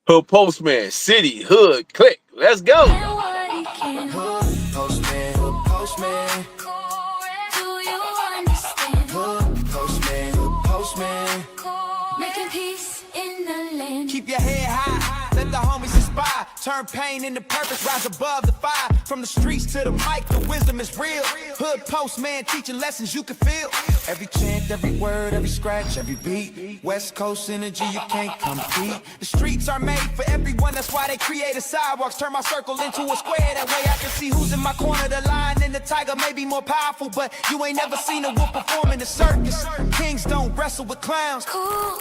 Hood Postman, City, Hood, click. Let's go. Hood postman, hood postman. Do you understand? Hood postman, hood postman. Making peace in the land. Keep your head high, let the homies inspire. Turn pain into purpose, rise above the fire. From the streets to the mic, the wisdom is real. Hood postman teaching lessons you can feel. Every chant, every word, every scratch, every beat. West Coast energy, you can't compete. The streets are made for everyone, that's why they created sidewalks. Turn my circle into a square, that way I can see who's in my corner. The lion and the tiger may be more powerful, but you ain't never seen a wolf perform in the circus. Kings don't wrestle with clowns. Cool.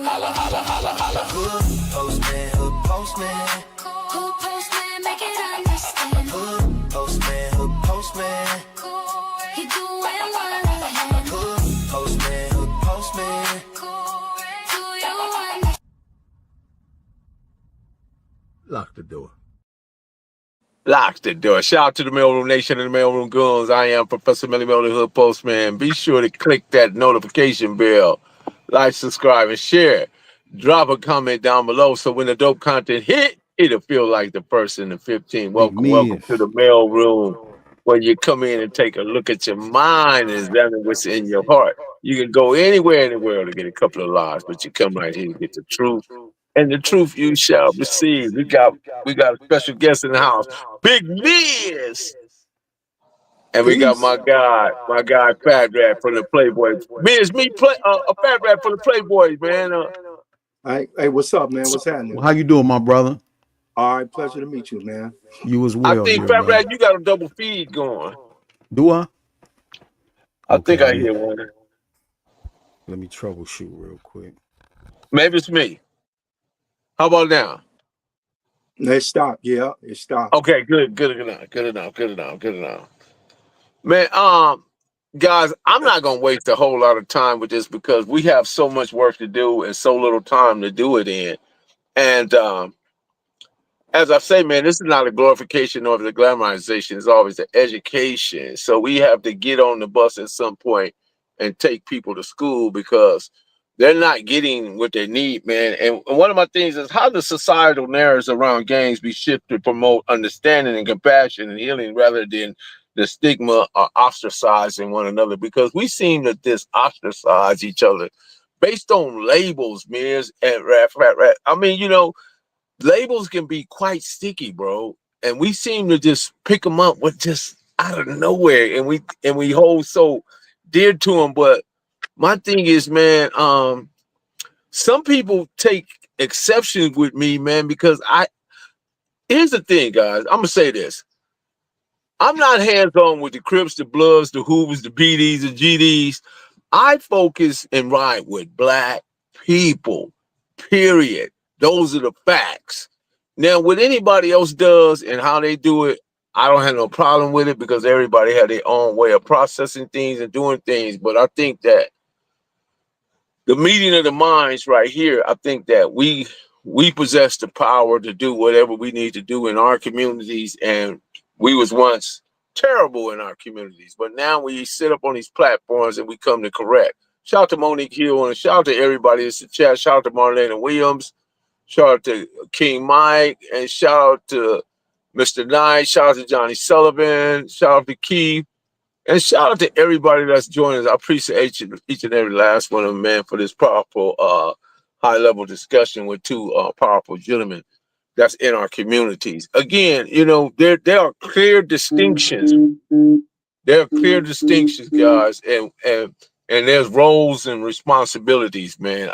Holla, holla, holla, holla. Hood postman, hood postman. Hood postman, make it understand. Hood postman, hood postman. He doing one of the hand. Hood postman, hood postman. Do you understand? Lock the door. Lock the door. Shout out to the Mailroom Nation and the Mailroom Goons. I am Professor Melly Mel, the Hood Postman. Be sure to click that notification bell. Like, subscribe, and share. Drop a comment down below so when the dope content hit, it'll feel like the first and the 15. Big Welcome to Miz. the Mailroom, where you come in and take a look at your mind and examine what's in your heart. You can go anywhere in the world to get a couple of lies, but you come right here to get the truth. And the truth you shall receive. We got a special guest in the house, Big Miz. And we got Peace. my guy, Fat Rat from the Playboy. Miz, me play a Fat Rat from the Playboys, man. Hey, what's up, man? What's happening? Well, how you doing, my brother? All right, pleasure to meet you, man. You as I well, think dear Fat brother. Rat, you got a double feed going. Do I? I Okay, think I hear one. let me troubleshoot real quick. Maybe it's me. How about now? It stopped. Yeah, it stopped. Okay, good enough. Man, guys, I'm not gonna waste a whole lot of time with this because we have so much work to do and so little time to do it in. And as I say, man, this is not a glorification or the glamorization. It's always an education. So we have to get on the bus at some point and take people to school because they're not getting what they need, man. And one of my things is how the societal narratives around gangs be shifted to promote understanding and compassion and healing rather than the stigma or ostracizing one another, because we seem to just ostracize each other based on labels, man. And rat. I mean, labels can be quite sticky, bro, and we seem to just pick them up with just out of nowhere, and we hold so dear to them. But my thing is, man, some people take exception with me, man, because here's the thing, guys. I'm gonna say this: I'm not hands on with the Crips, the Bloods, the Hoovers, the BDs, the GDs. I focus and ride with black people. Period. Those are the facts. Now, what anybody else does and how they do it, I don't have no problem with it because everybody had their own way of processing things and doing things. But I think that the meeting of the minds right here, I think that we possess the power to do whatever we need to do in our communities. And we was once terrible in our communities, but now we sit up on these platforms and we come to correct. Shout out to Monique Hill and shout out to everybody that's in the chat. Shout out to Marlena Williams. Shout out to King Mike and shout out to Mr. Knight. Shout out to Johnny Sullivan. Shout out to Keith. And shout out to everybody that's joining us. I appreciate each and every last one of them, man, for this powerful high-level discussion with two powerful gentlemen that's in our communities. Again, there are clear distinctions. There are clear distinctions, guys, and there's roles and responsibilities, man.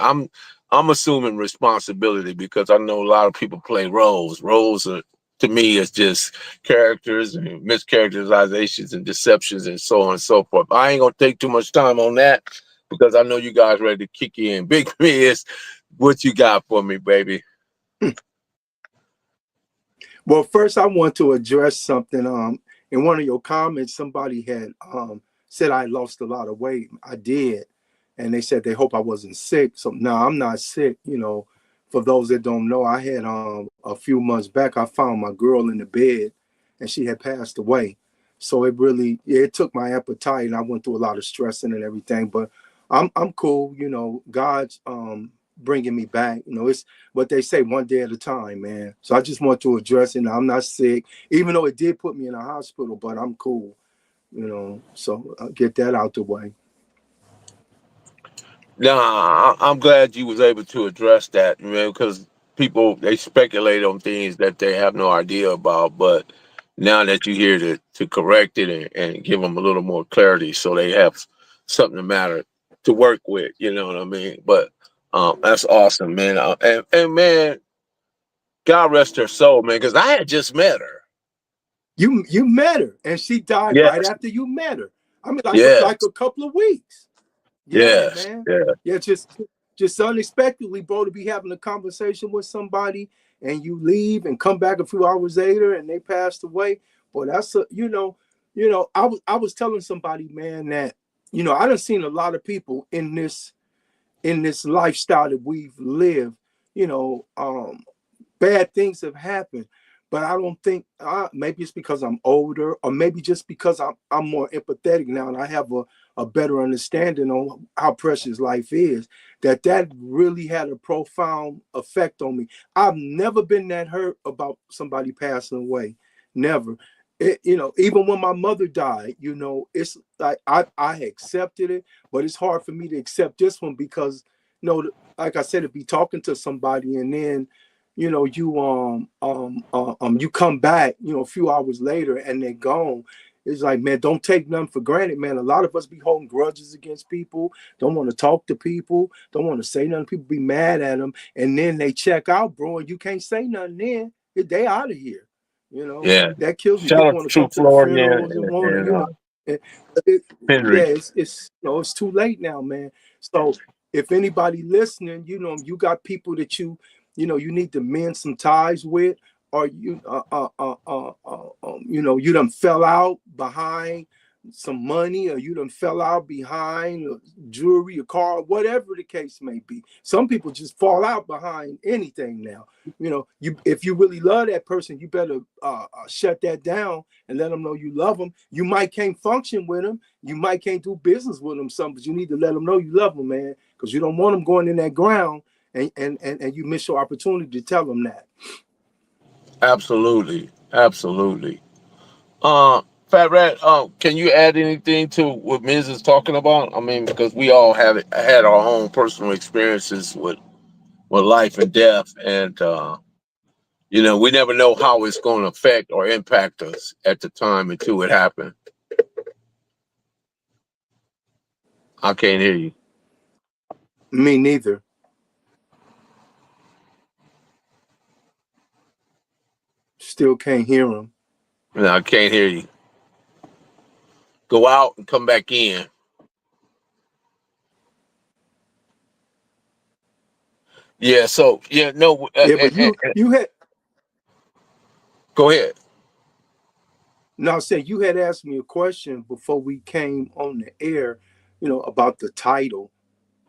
I'm assuming responsibility because I know a lot of people play roles. Roles are, to me, is just characters and mischaracterizations and deceptions and so on and so forth. I ain't gonna take too much time on that because I know you guys ready to kick in. Big Miz, what you got for me, baby? Well, first I want to address something. In one of your comments, somebody had said I lost a lot of weight. I did, and they said they hope I wasn't sick. So no, I'm not sick. For those that don't know, I had a few months back, I found my girl in the bed, and she had passed away. So it took my appetite, and I went through a lot of stressing and everything. But I'm cool. God's bringing me back. You know, it's what they say, one day at a time, man. So I just want to address it. I'm not sick, even though it did put me in a hospital, but I'm cool. You know, so I'll get that out the way. Nah, I'm glad you was able to address that, man, because people they speculate on things that they have no idea about. But now that you're here to correct it and give them a little more clarity, so they have something to matter to work with. You know what I mean? But that's awesome, man. And man, God rest her soul, man, because I had just met her. You met her, and she died right Yes, after you met her. I mean, yes, like a couple of weeks. Yeah, yes, man. yeah, Yeah, just unexpectedly, bro, to be having a conversation with somebody and you leave and come back a few hours later and they passed away. Boy, that's a I was telling somebody, man, that I done seen a lot of people in this lifestyle that we've lived, you know, bad things have happened. But I don't think maybe it's because I'm older, or maybe just because I'm more empathetic now and I have a better understanding on how precious life is, that really had a profound effect on me. I've never been that hurt about somebody passing away. Never. Even when my mother died, it's like I accepted it, but it's hard for me to accept this one because, like I said, to be talking to somebody and then you come back, a few hours later and they're gone. It's like, man, don't take nothing for granted, man. A lot of us be holding grudges against people, don't want to talk to people, don't want to say nothing. People be mad at them, and then they check out, bro, and you can't say nothing then. They out of here. yeah. That kills me. Shout People out want to to True come to the Floridian funerals and and, want to, and it, yeah, Henry. it's too late now, man. So if anybody listening, you got people that you need to mend some ties with, or you done fell out behind some money, or you done fell out behind jewelry, a car, whatever the case may be. Some people just fall out behind anything now. If you really love that person, you better shut that down and let them know you love them. You might can't function with them, you might can't do business with them, but you need to let them know you love them, man, because you don't want them going in that ground and you miss your opportunity to tell them that. Absolutely, absolutely. Fat Rat, can you add anything to what Miz is talking about? I mean, because we all have had our own personal experiences with life and death, and we never know how it's going to affect or impact us at the time until it happens. I can't hear you. Me neither. Still can't hear them. No, I can't hear you. Go out and come back in. Yeah. So yeah, no. Yeah, but you had Go ahead. now say you had asked me a question before we came on the air, about the title.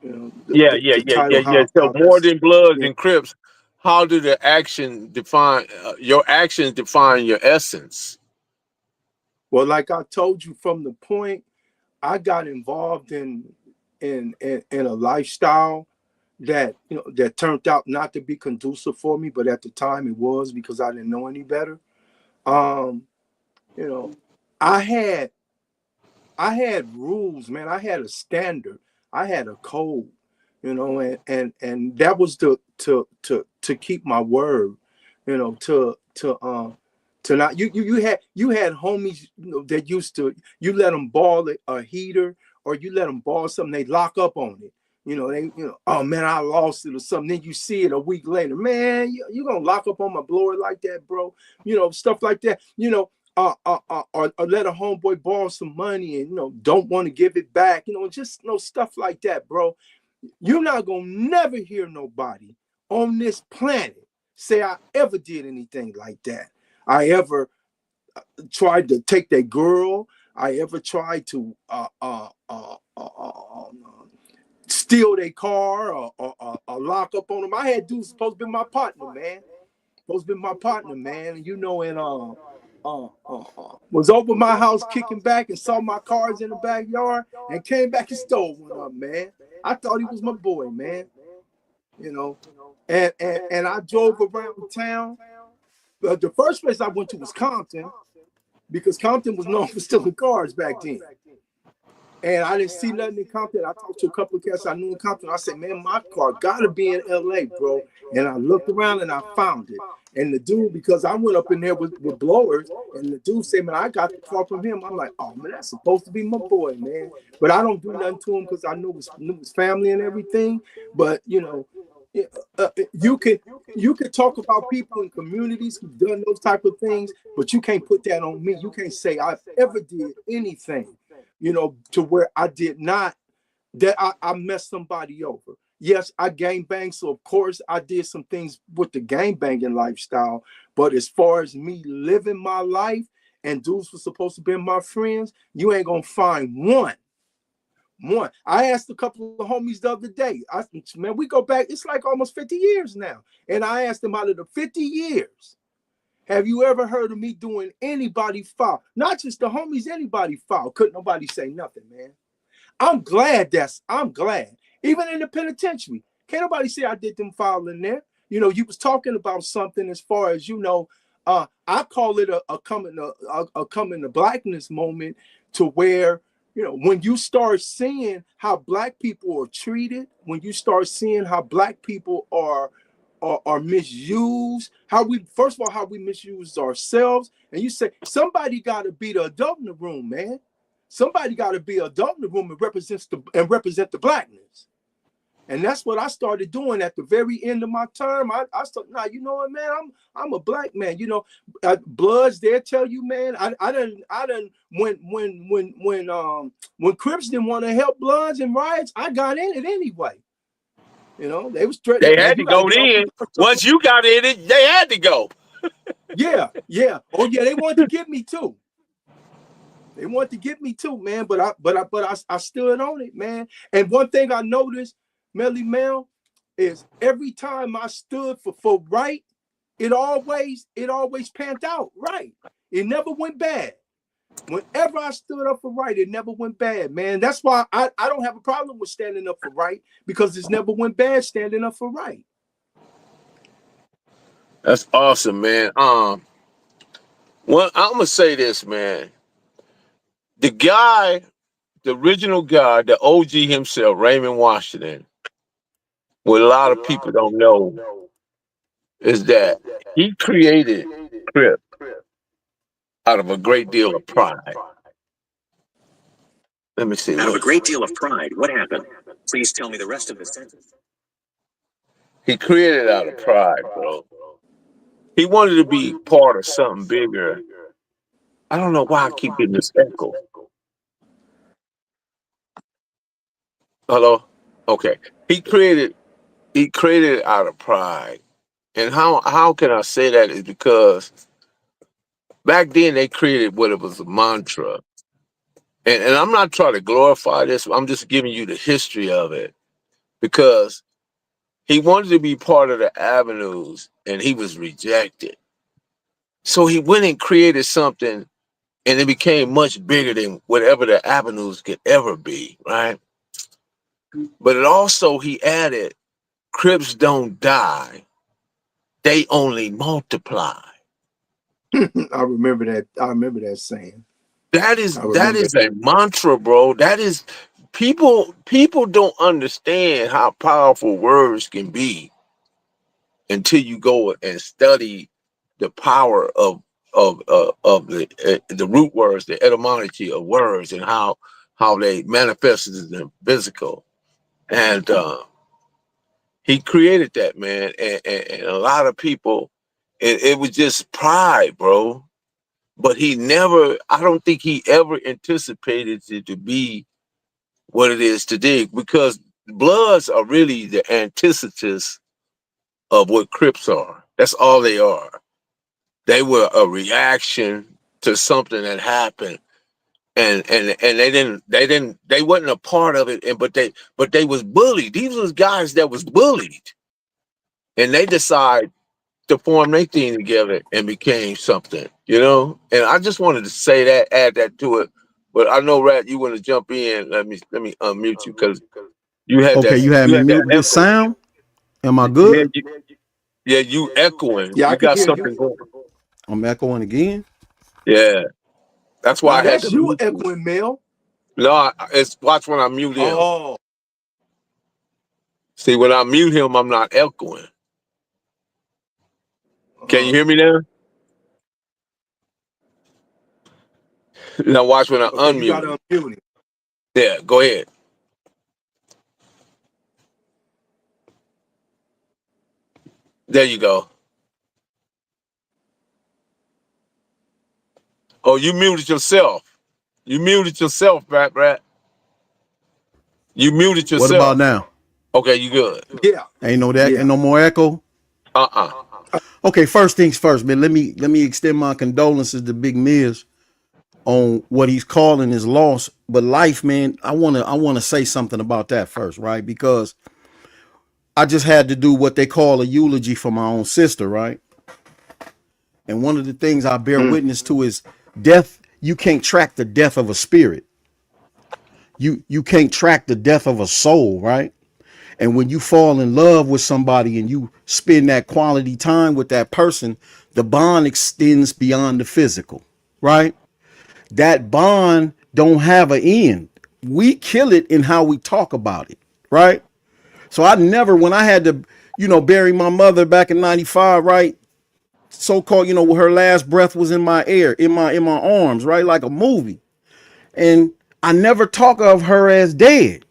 Yeah, yeah, The yeah, yeah, title, yeah. So how more this, than Bloods yeah. and Crips, how do the action define your actions define your essence? Well, like I told you, from the point I got involved in a lifestyle that that turned out not to be conducive for me, but at the time it was, because I didn't know any better. Um, you know, I had rules, man. I had a standard. I had a code, and that was to keep my word, to not you had homies, that used to, you let them ball a heater, or you let them ball something, they lock up on it. Oh man, I lost it or something. Then you see it a week later, man, you gonna lock up on my blower like that, bro? Stuff like that. Or let a homeboy borrow some money and don't want to give it back. Just stuff like that, bro. You're not gonna never hear nobody on this planet say I ever did anything like that. I ever tried to take their girl. I ever tried to steal their car, or lock up on them. I had dudes supposed to be my partner, man. Supposed to be my partner, man. Was over my house kicking back and saw my cars in the backyard and came back and stole one of them, man. I thought he was my boy, man. you know. And I drove around town. The first place I went to was Compton, because Compton was known for stealing cars back then. And I didn't see nothing in Compton. I talked to a couple of cats I knew in Compton. I said, man, my car gotta be in LA, bro. And I looked around and I found it. And the dude, because I went up in there with blowers, and the dude said, man, I got the car from him. I'm like, oh man, that's supposed to be my boy, man. But I don't do nothing to him because I knew his family and everything. But you know, you can talk about people in communities who've done those type of things, but you can't put that on me. You can't say I've ever did anything, you know, to where I did not, that I messed somebody over. Yes, I gang banged, so of course I did some things with the gang banging lifestyle. But as far as me living my life and dudes were supposed to be my friends, you ain't gonna find one. I asked a couple of homies the other day. Man, we go back, it's like almost 50 years now. And I asked them, out of the 50 years, have you ever heard of me doing anybody foul? Not just the homies, anybody foul. Couldn't nobody say nothing, man. I'm glad. Even in the penitentiary, can't nobody say I did them foul in there. You know, you was talking about something as far as, you know, I call it a coming to blackness moment, to where, you know, when you start seeing how black people are treated, when you start seeing how black people are misused, how we misuse ourselves, and you say somebody got to be the adult in the room, man. Somebody got to be an adult in the room and represent the blackness. And that's what I started doing at the very end of my term. I started, nah, you know what, man, I'm a black man. You know, Bloods, they'll tell you, man, I done when Crips didn't want to help Bloods and riots, I got in it anyway. You know, they was threatening. They had to go in. Once you got in it, they had to go. Yeah. Oh yeah, they wanted to get me too. Man. But I stood on it, man. And one thing I noticed, Melly Mel, is every time I stood for right, it always panned out right. It never went bad. Whenever I stood up for right, it never went bad, man. That's why I don't have a problem with standing up for right, because it's never went bad standing up for right. That's awesome, man. Well, I'm gonna say this, man. The original guy, the OG himself, Raymond Washington, what a lot of people don't know is that he created CRIP out of a great deal of pride. Let me see. Out of a great deal of pride, what happened? Please tell me the rest of the sentence. He created out of pride, bro. He wanted to be part of something bigger. I don't know why I keep getting this echo. Hello? Okay. He created it out of pride. And how can I say that is because back then they created what it was a mantra. And I'm not trying to glorify this. I'm just giving you the history of it, because he wanted to be part of the avenues and he was rejected. So he went and created something, and it became much bigger than whatever the avenues could ever be, right? But it also, he added, Crips don't die, they only multiply. I remember that saying. That is a mantra, bro. That is, people don't understand how powerful words can be until you go and study the power of the root words, the etymology of words, and how they manifest in the physical. And he created that, man, and a lot of people, it was just pride, bro. But I don't think he ever anticipated it to be what it is today, because Bloods are really the antithesis of what Crips are. That's all they are. They were a reaction to something that happened, and they wasn't a part of it, but they was bullied. These was guys that was bullied, and they decide to form their thing together and became something, you know. And I just wanted to say that, add that to it. But I know, Rat, you want to jump in. Let me unmute you, because you had Okay, that. you had me mute this sound. Am I Yeah, good? yeah, you echoing. Yeah, I You can got hear you. something going. I'm echoing again. Yeah, that's why Now I had to that's you mute you. echoing, Mel. No, it's watch when I mute him. Oh, See, when I mute him, I'm not echoing. Can you hear me now? Now watch when I okay. You got unmute him. to unmute him. Yeah, go ahead. There you go. Oh, you muted yourself. You muted yourself, Rat. You muted What about yourself. now? Okay, you good. Yeah, Ain't yeah. no more echo. Uh-uh. Okay, first things first, man. Let me extend my condolences to Big Miz on what he's calling his loss. But life, man, I wanna say something about that first, right? Because I just had to do what they call a eulogy for my own sister, right? And one of the things I bear Mm. witness to is death. You can't track the death of a spirit. You can't track the death of a soul, right? And when you fall in love with somebody and you spend that quality time with that person, the bond extends beyond the physical, right? That bond don't have an end. We kill it in how we talk about it, right? So I never, when I had to, bury my mother back in '95, right? So-called, her last breath was in my air, in my arms, right? Like a movie. And I never talk of her as dead.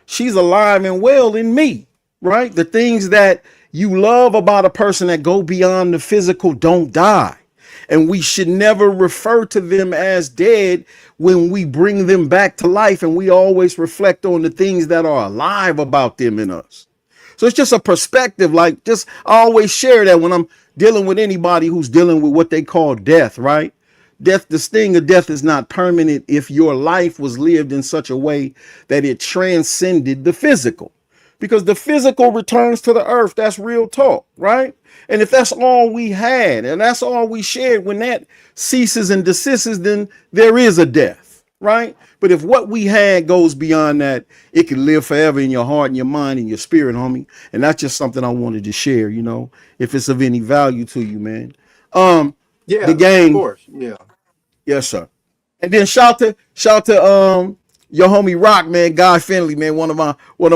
She's alive and well in me, right? The things that you love about a person that go beyond the physical don't die. And we should never refer to them as dead when we bring them back to life. And we always reflect on the things that are alive about them in us. So it's just a perspective. Like, just I always share that when I'm dealing with anybody who's dealing with what they call death, right? Death, the sting of death is not permanent if your life was lived in such a way that it transcended the physical. Because the physical returns to the earth. That's real talk, right? And if that's all we had and that's all we shared, when that ceases and desists, then there is a death, right? But if what we had goes beyond that, it can live forever in your heart and your mind and your spirit, homie. And that's just something I wanted to share, if it's of any value to you, man. The Yeah, of gang. course. Yeah. Yes, sir. And then shout to your homie Rock, man, Guy Finley, man, one of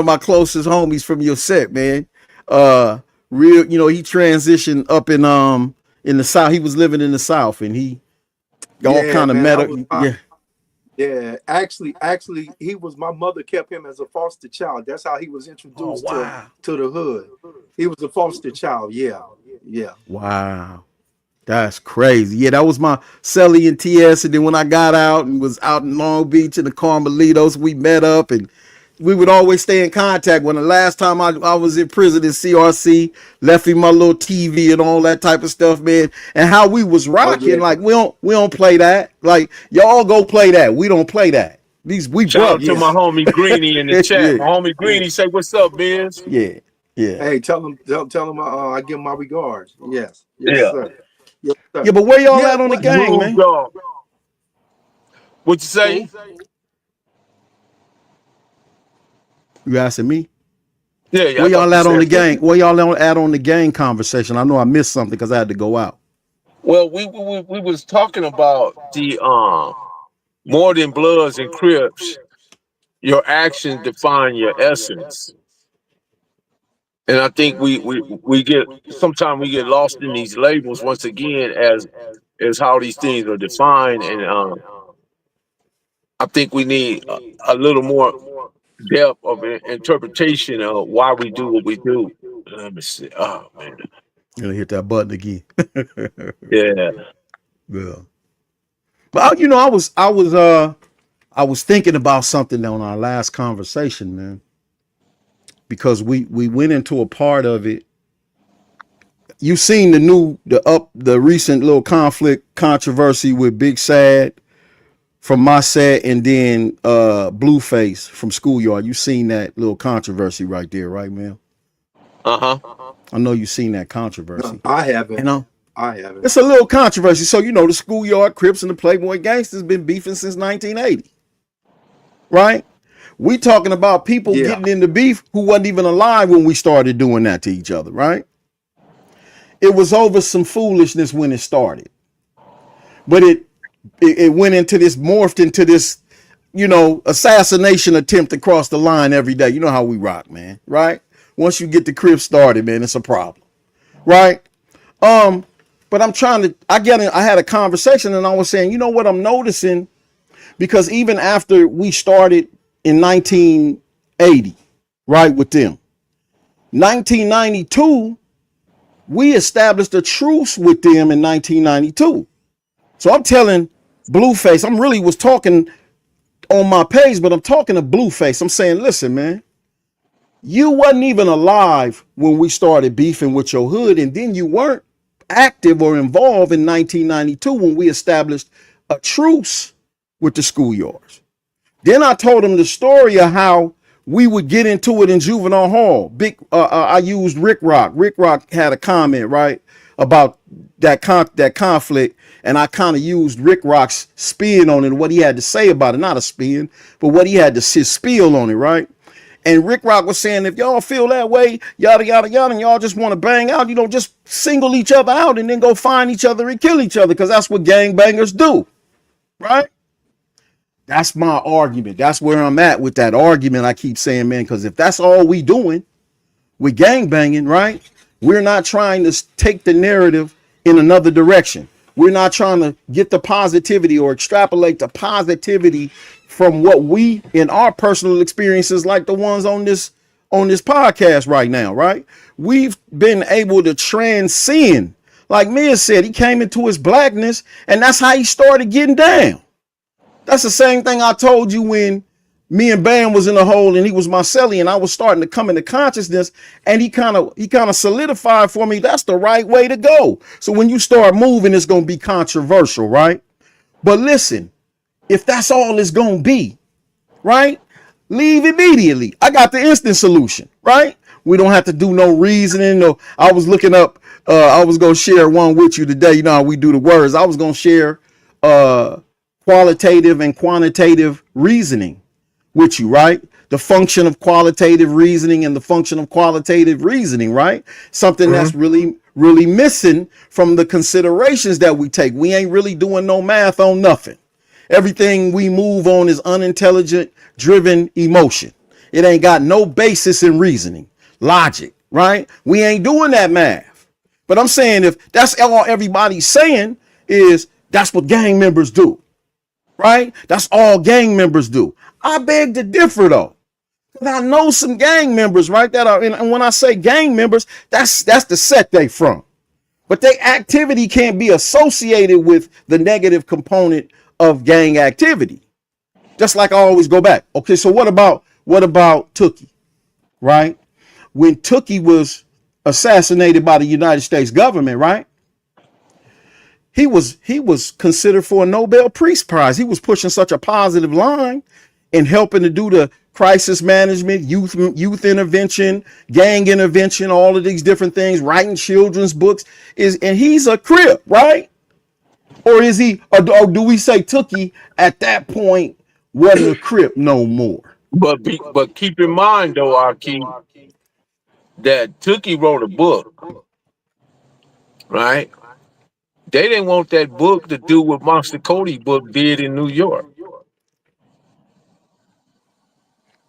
my closest homies from your set, man. Uh Real, he transitioned up in the South. He was living in the South and he all Yeah, kind of man. met That up. was my Yeah. yeah. Actually, he was my mother kept him as a foster child. That's how he was Oh introduced wow. to the hood. He was a foster child. Yeah, yeah. Wow. That's crazy. Yeah, that was my Celly and TS. And then when I got out and was out in Long Beach in the Carmelitos, we met up and we would always stay in contact. When the last time I was in prison in CRC, left him my little TV and all that type of stuff, man. And how we was Oh rocking, yeah, like we don't play that. Like y'all go play that. We don't play that. We Shout out to brothers. my yeah, homie Greeny in the chat. Yeah, My homie yeah. Greeny say, "What's up, Biz?" yeah, yeah. Hey, tell him I give him my regards. Yes, yes, Yeah. sir. Yes, Yeah, sir. but where y'all Yeah, at on the what? gang, Smooth man? dog. What you say? Who? You asking me? Yeah, yeah. I Where thought y'all you at on the said gang? something. Where y'all at on the gang conversation? I know I missed something because I had to go out. Well, we was talking about the more than Bloods and Crips. Your actions define your essence, and I think we get sometimes we get lost in these labels once again as how these things are defined, and I think we need a little more depth of interpretation of why we do what we do. Let me see. Oh man, You gonna hit that button again. yeah. Yeah. But I was thinking about something on our last conversation, man, because we went into a part of it. You seen the recent little conflict controversy with Big Sad from my set and then Blueface from Schoolyard. You seen that little controversy right there, right, man? Uh huh. I know you seen that No, controversy. I haven't. And I haven't. it's a little controversy. So the Schoolyard Crips and the Playboy Gangsters been beefing since 1980, right? We talking about people Yeah. getting into beef who wasn't even alive when we started doing that to each other, right? It was over some foolishness when it started, but it went into this, morphed into this, assassination attempt to cross the line every day. You know how we rock, man, right? Once you get the CRIP started, man, it's a problem, right? But I had a conversation and I was saying, you know what I'm noticing? Because even after we started in 1980, right, with them, 1992, we established a truce with them in 1992. So I'm telling Blueface, I'm really was talking on my page, but I'm talking to Blueface. I'm saying, listen, man, you wasn't even alive when we started beefing with your hood, and then you weren't active or involved in 1992 when we established a truce with the schoolyards. Then I told him the story of how we would get into it in juvenile hall. I used Rick Rock. Rick Rock had a comment, right, about that conflict, and I kind of used Rick Rock's spin on it, what he had to say about it. Not a spin, but what he had to his spiel on it, right? And Rick Rock was saying, if y'all feel that way, yada, yada, yada, and y'all just want to bang out, just single each other out and then go find each other and kill each other, because that's what gangbangers do, right? That's my argument. That's where I'm at with that argument. I keep saying, man, because if that's all we doing with gangbanging, right? We're not trying to take the narrative in another direction. We're not trying to get the positivity or extrapolate the positivity from what we in our personal experiences, like the ones on this podcast right now, right? We've been able to transcend. Like MIZZ said, he came into his blackness, and that's how he started getting down. That's the same thing I told you when me and Bam was in the hole and he was my celly, and I was starting to come into consciousness, and he kind of solidified for me that's the right way to go. So when you start moving, it's going to be controversial, right? But listen, if that's all it's going to be, right? Leave immediately. I got the instant solution, right? We don't have to do no reasoning. No, I was looking up, I was going to share one with you today. You know how we do the words. I was going to share qualitative and quantitative reasoning with you, right? The function of qualitative reasoning and the function of qualitative reasoning, right? Something that's really, really missing from the considerations that we take. We ain't really doing no math on nothing. Everything we move on is unintelligent, driven emotion. It ain't got no basis in reasoning, logic, right? We ain't doing that math. But I'm saying if that's all everybody's saying is that's what gang members do, right? That's all gang members do. I beg to differ though. I know some gang members, right? That are, and when I say gang members, that's the set they from. But their activity can't be associated with the negative component of gang activity. Just like I always go back. Okay, so what about Tookie, right? When Tookie was assassinated by the United States government, right? He was considered for a Nobel Peace Prize. He was pushing such a positive line and helping to do the crisis management, youth intervention, gang intervention, all of these different things, writing children's books. And he's a CRIP, right? Or is he, or do we say Tookie at that point wasn't a CRIP no more? But keep in mind though, Aki, that Tookie wrote a book, right? They didn't want that book to do what Monster Cody book did in New York.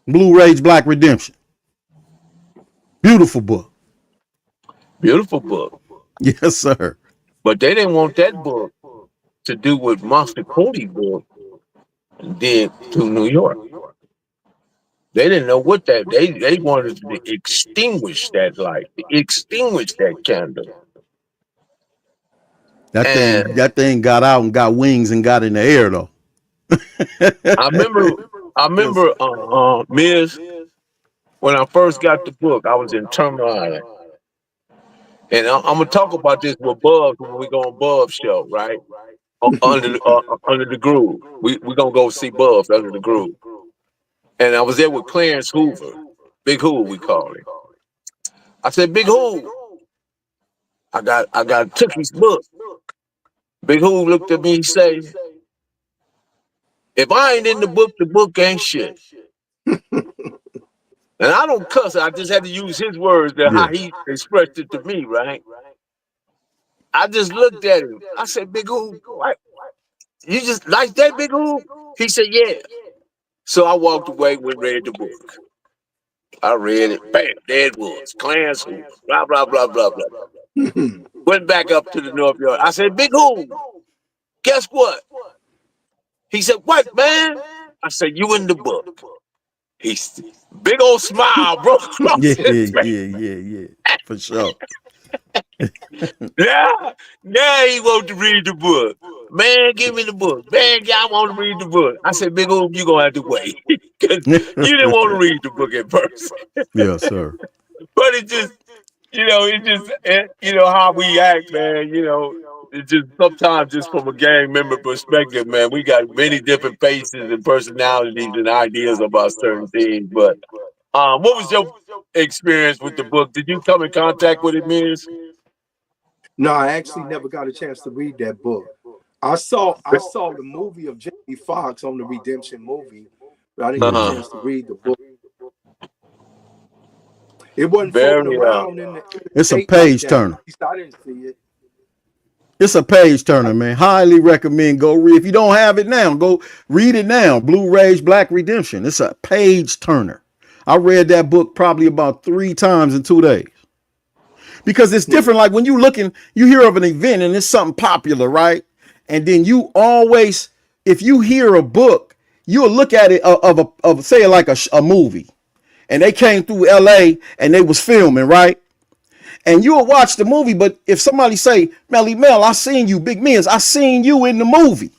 Blue Rage Black Redemption. Beautiful book. Beautiful book. Yes, sir. But they didn't want that book to do what Monster Cody book did to New York. They didn't know what that they wanted to extinguish that light, extinguish that candle. And That thing got out and got wings and got in the air though. I remember MIZZ, when I first got the book, I was in turmoil. And I'm gonna talk about this with Bubs when we go on Bubs show, right? Under the groove. We gonna go see Bubs under the groove. And I was there with Clarence Hoover, Big Hoo, we call him. I said, Big Hoo, I got Tookie's book. Big Hoo looked at me and said, if I ain't in the book ain't shit. And I don't cuss. I just had to use his words to how Yeah. he expressed it to me, right? I just looked at him. I said, Big Hoop, what? You just like that, Big Hoop? He said, yeah. So I walked away and read the book. I read it. Bam, there it was. Clarence Hoop. Blah, blah, blah, blah, blah. Went back up to the North Yard. I said, Big Hoop, guess what? He said, what, man? I said, you in the book. He's big old smile, bro, Yeah, across his face. yeah. For sure. Yeah, now he want to read the book. Man, give me the book. Man, I want to read the book. I said, Big Old, you're going to have to wait. Because you didn't want to read the book at first. Yes, sir. But it just, how we act, man. It just sometimes just from a gang member perspective, man, we got many different faces and personalities and ideas about certain things. But what was your experience with the book? Did you come in contact with it, Miz? No, I actually never got a chance to read that book. I saw the movie of Jamie Foxx on the Redemption movie, but I didn't get a Hmm. chance to read the book. It wasn't floating Very around in the It's a state like page that. At turner. least I didn't see it. It's a page turner, man. Highly recommend go read. If you don't have it now, go read it now. Blu-rays, Black Redemption. It's a page turner. I read that book probably about 3 times in 2 days. Because it's Hmm. different. Like when you hear of an event and it's something popular, right? And then you always, if you hear a book, you'll look at it of say like a movie, and they came through L.A. and they was filming, right? And you'll watch the movie, but if somebody say, Melly Mel, I seen you, Big Men's, I seen you in the movie,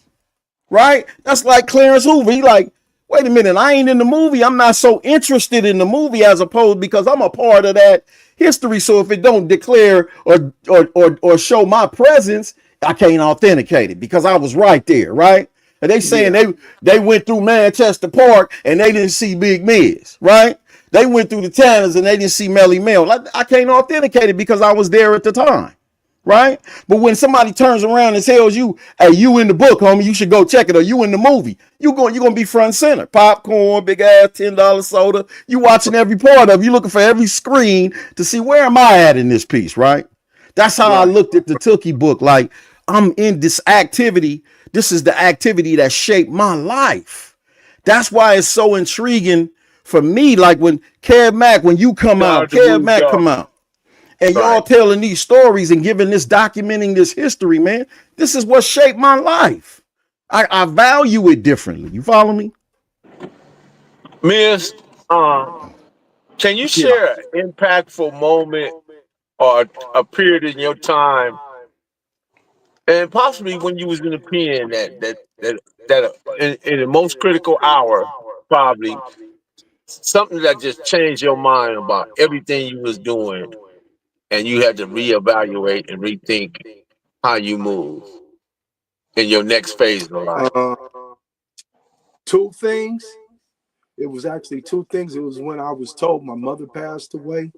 right? That's like Clarence Hoover. He like, wait a minute, I ain't in the movie. I'm not so interested in the movie as opposed because I'm a part of that history. So if it don't declare or show my presence, I can't authenticate it because I was right there, right? And they saying Yeah, they went through Manchester Park and they didn't see Big Miz, right? They went through the Tanners and they didn't see Melly Mel. I can't authenticate it because I was there at the time, right? But when somebody turns around and tells you, "Hey, you in the book, homie, you should go check it," or "You in the movie," you're gonna be front and center. Popcorn, big ass $10 soda. You watching every part of it. You looking for every screen to see where am I at in this piece, right? That's how I right. looked at the Tookie book. Like I'm in this activity. This is the activity that shaped my life. That's why it's so intriguing for me. Like when Kev Mack, when you come out, Start to Kev move Mack dog. come out and y'all Right. telling these stories and giving this, documenting this history, man. This is what shaped my life. I value it differently. You follow me? Miss, can you Yeah. share an impactful moment or a period in your time, and possibly when you was in the pen in the most critical hour, probably something that just changed your mind about everything you was doing, and you had to reevaluate and rethink how you move in your next phase of life. Uh, Two things. It was actually two things. It was when I was told my mother passed away,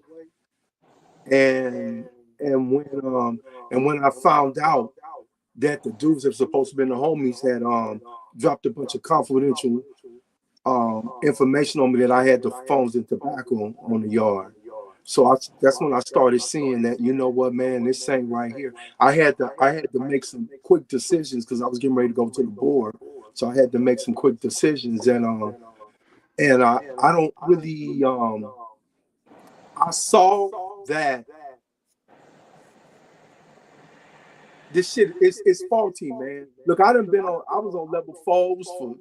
and and when um and when I found out that the dudes that were supposed to be the homies had dropped a bunch of confidential information on me that I had the phones and tobacco on the yard. So that's when I started seeing that, you know what, man, this ain't right here. I had to make some quick decisions because I was getting ready to go to the board. So I had to make some quick decisions, and I don't really I saw that this shit is faulty, man. Look, I was on level 4s for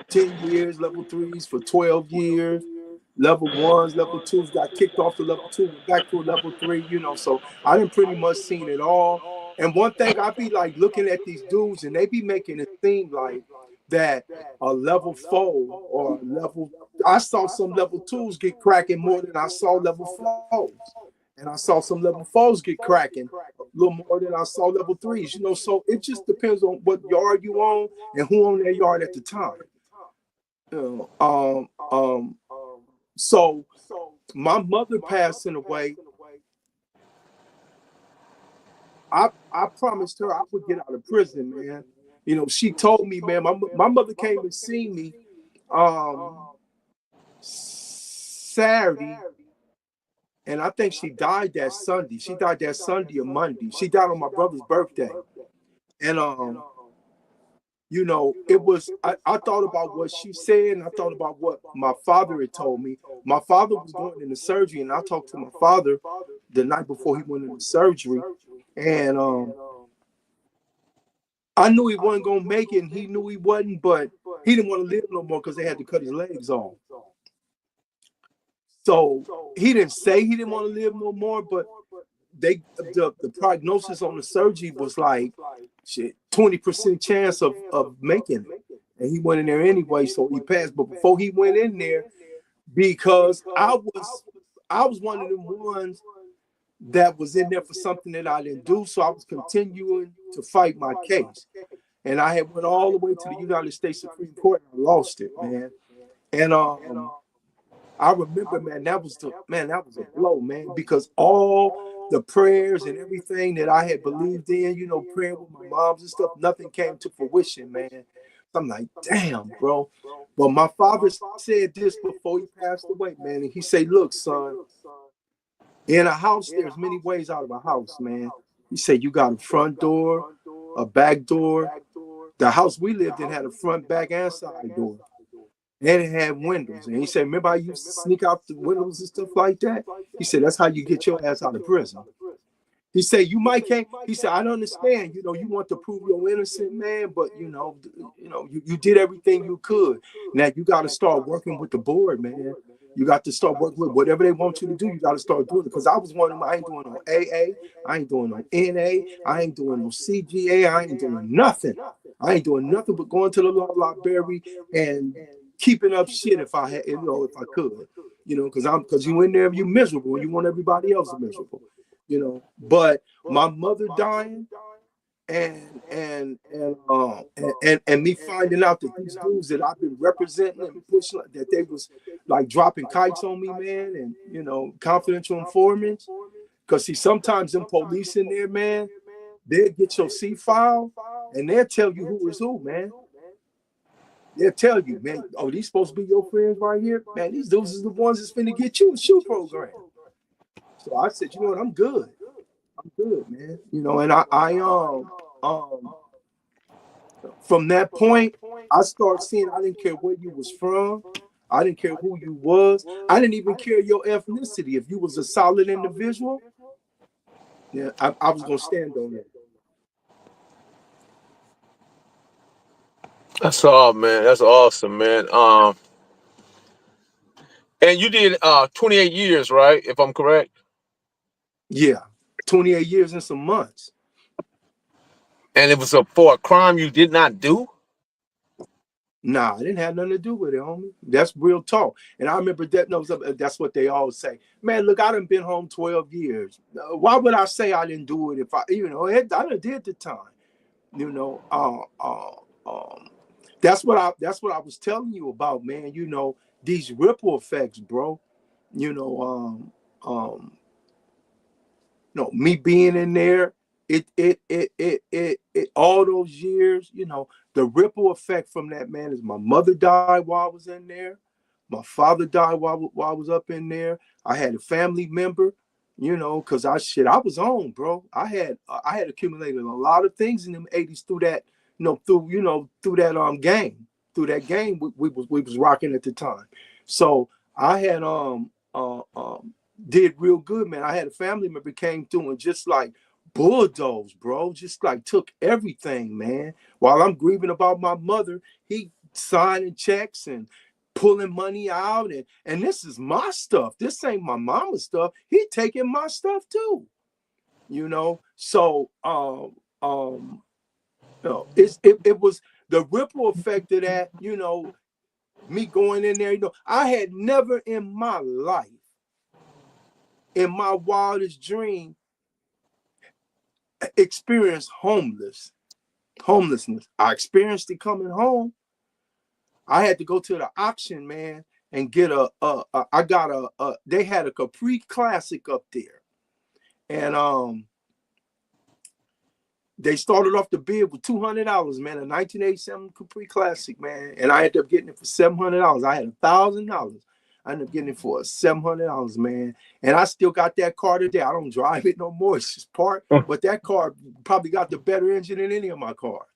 10 years, level 3s for 12 years, level 1s, level 2s, got kicked off the level 2, went back to a level 3, so I didn't pretty much seen it all. And one thing I be like looking at these dudes and they be making it seem like that a level 4 or a level, I saw some level 2s get cracking more than I saw level 4s. And I saw some level 4s get cracking a little more than I saw level 3s, so it just depends on what yard you on and who on that yard at the time. You know, so my mother passing away, I promised her I would get out of prison, man. She told me, man, my mother came and see me. Um, Saturday, and I think she died that Sunday. She died that Sunday or Monday. She died on my brother's birthday. And you know, it was I thought about what she said, and I thought about what my father had told me. My father was going into surgery, and I talked to my father the night before he went into surgery, and I knew he wasn't gonna make it, and he knew he wasn't, but he didn't want to live no more because they had to cut his legs off. So he didn't say he didn't want to live no more, but the prognosis on the surgery was like 20% chance of making it. And he went in there anyway, so he passed. But before he went in there, because I was one of the ones that was in there for something that I didn't do, so I was continuing to fight my case. And I had went all the way to the United States Supreme Court and I lost it, man. And I remember, man, that was a blow, man, because all the prayers and everything that I had believed in, you know, praying with my moms and stuff, nothing came to fruition, man. I'm like, damn, bro. But my father said this before he passed away, man. And he said, look, son, in a house, there's many ways out of a house, man. He said, you got a front door, a back door. The house we lived in had a front, back, and side door. And it had windows. And he said, remember I used to sneak out the windows and stuff like that? He said, that's how you get your ass out of prison. He said, you might can't. He said, I don't understand. You know, you want to prove you're innocent, man, but you did everything you could. Now you got to start working with the board, man. You got to start working with whatever they want you to do. You got to start doing it. Because I was one of them. I ain't doing no AA. I ain't doing no NA. I ain't doing no CGA. I ain't doing nothing. I ain't doing nothing but going to the law library and keeping up shit if I had, if I could, because you in there, you miserable, and you want everybody else miserable, But my mother dying, and me finding out that these dudes that I've been representing and pushing, that they was like dropping kites on me, man, and confidential informants, because see, sometimes them police in there, man, they'll get your C file and they'll tell you who is who, man. They'll tell you, man, oh, these supposed to be your friends right here? Man, these dudes is the ones that's finna get you a shoe program. So I said, you know what, I'm good. I'm good, man. And I from that point, I started seeing I didn't care where you was from. I didn't care who you was. I didn't even care your ethnicity. If you was a solid individual, yeah, I was gonna stand on that. That's all, man. That's awesome, man. And you did 28 years, right? If I'm correct. Yeah, 28 years and some months. And it was for a crime you did not do? Nah, it didn't have nothing to do with it, homie. That's real talk. And I remember that's what they always say. Man, look, I done been home 12 years. Why would I say I didn't do it if I done did the time? That's what I was telling you about, man. These ripple effects, bro. Me being in there, it all those years, the ripple effect from that, man, is my mother died while I was in there. My father died while I was up in there. I had a family member, because I was on, bro. I had accumulated a lot of things in them 80s through that, through that game. Through that game we was rocking at the time. So I had did real good, man. I had a family member came through and just like bulldozed, bro. Just like took everything, man. While I'm grieving about my mother, he signing checks and pulling money out, and this is my stuff. This ain't my mama's stuff. He taking my stuff too, So it was the ripple effect of that, me going in there. I had never in my life, in my wildest dream, experienced homelessness. I experienced it coming home. I had to go to the auction, man, and get they had a Capri Classic up there. And they started off the bid with $200, man, a 1987 Capri Classic, man. And I ended up getting it for $700. I had $1,000. I ended up getting it for $700, man. And I still got that car today. I don't drive it no more. It's just parked. But that car probably got the better engine than any of my cars,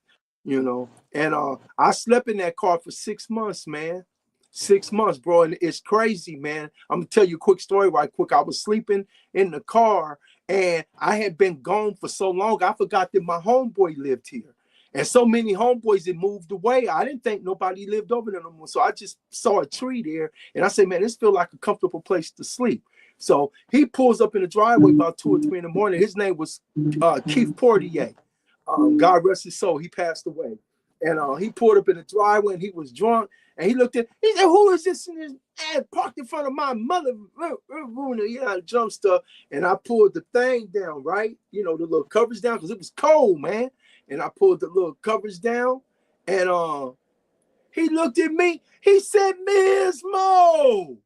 you know. And I slept in that car for 6 months, man. 6 months, bro. And it's crazy, man. I'm gonna tell you a quick story right quick. I was sleeping in the car and I had been gone for so long, I forgot that my homeboy lived here. And so many homeboys had moved away. I didn't think nobody lived over there no more. So I just saw a tree there and I said, man, this feels like a comfortable place to sleep. So he pulls up in the driveway about 2 or 3 in the morning. His name was Keith Portier. God rest his soul. He passed away. And he pulled up in the driveway and he was drunk. And he looked at, he said, who is this in his ass parked in front of my mother? Yeah, jump stuff. And I pulled the thing down, right? You know, the little covers down because it was cold, man. And I pulled the little covers down. And he looked at me. He said, Ms. Mo.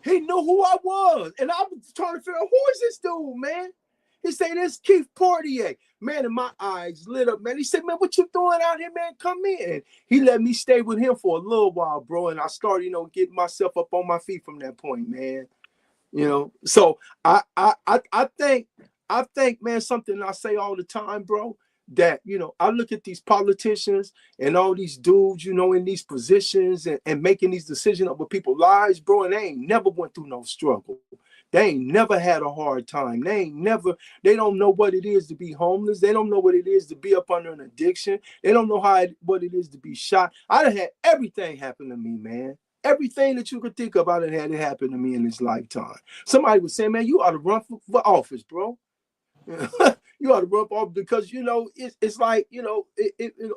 He knew who I was. And I was trying to figure out, who is this dude, man? He said, this Keith Portier. Man, and my eyes lit up, man. He said, man, what you doing out here, man? Come in. And he let me stay with him for a little while, bro. And I started, you know, getting myself up on my feet from that point, man. You know, so I think, man, something I say all the time, bro, that, you know, I look at these politicians and all these dudes, you know, in these positions and making these decisions over people's lives, bro, and they ain't never went through no struggle. They ain't never had a hard time. They don't know what it is to be homeless. They don't know what it is to be up under an addiction. They don't know what it is to be shot. I done had everything happen to me, man. Everything that you could think of, I done had it happen to me in this lifetime. Somebody was saying, man, you ought to run for office, bro. You ought to run for office because, you know, it's like, you know,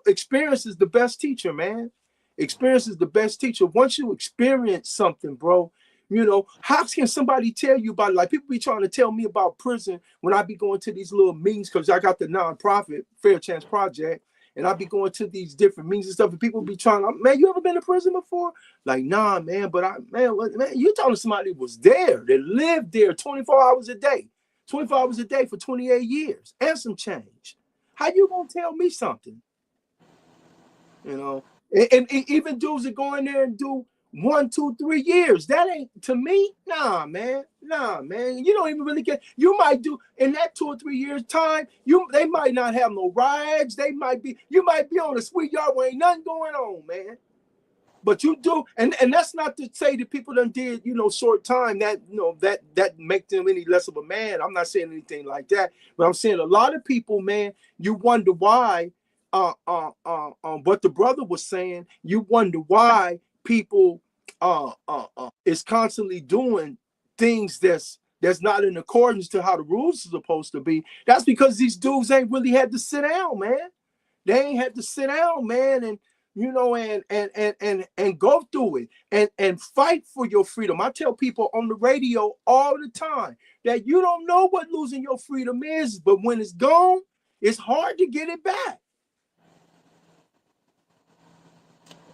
experience is the best teacher, man. Experience is the best teacher. Once you experience something, bro, you know, how can somebody tell you about it? Like people be trying to tell me about prison when I be going to these little meetings because I got the nonprofit Fair Chance Project and I be going to these different meetings and stuff and people be trying to, man, you ever been to prison before? Like, nah, man, but man, you telling somebody was there, that lived there 24 hours a day, 24 hours a day for 28 years and some change. How you gonna tell me something? You know, and even dudes that go in there and do 1, 2, 3 years. That ain't to me. Nah, man. You don't even really get. You might do in that 2 or 3 years time. They might not have no rides. You might be on a sweet yard where ain't nothing going on, man. But you do, and that's not to say that people done did, you know, short time that, you know, that make them any less of a man. I'm not saying anything like that, but I'm saying a lot of people, man, you wonder why. What the brother was saying, you wonder why people is constantly doing things that's not in accordance to how the rules are supposed to be. That's because these dudes ain't really had to sit down, man. They ain't had to sit down, man, and you know, and go through it and fight for your freedom. I tell people on the radio all the time that you don't know what losing your freedom is, but when it's gone, it's hard to get it back.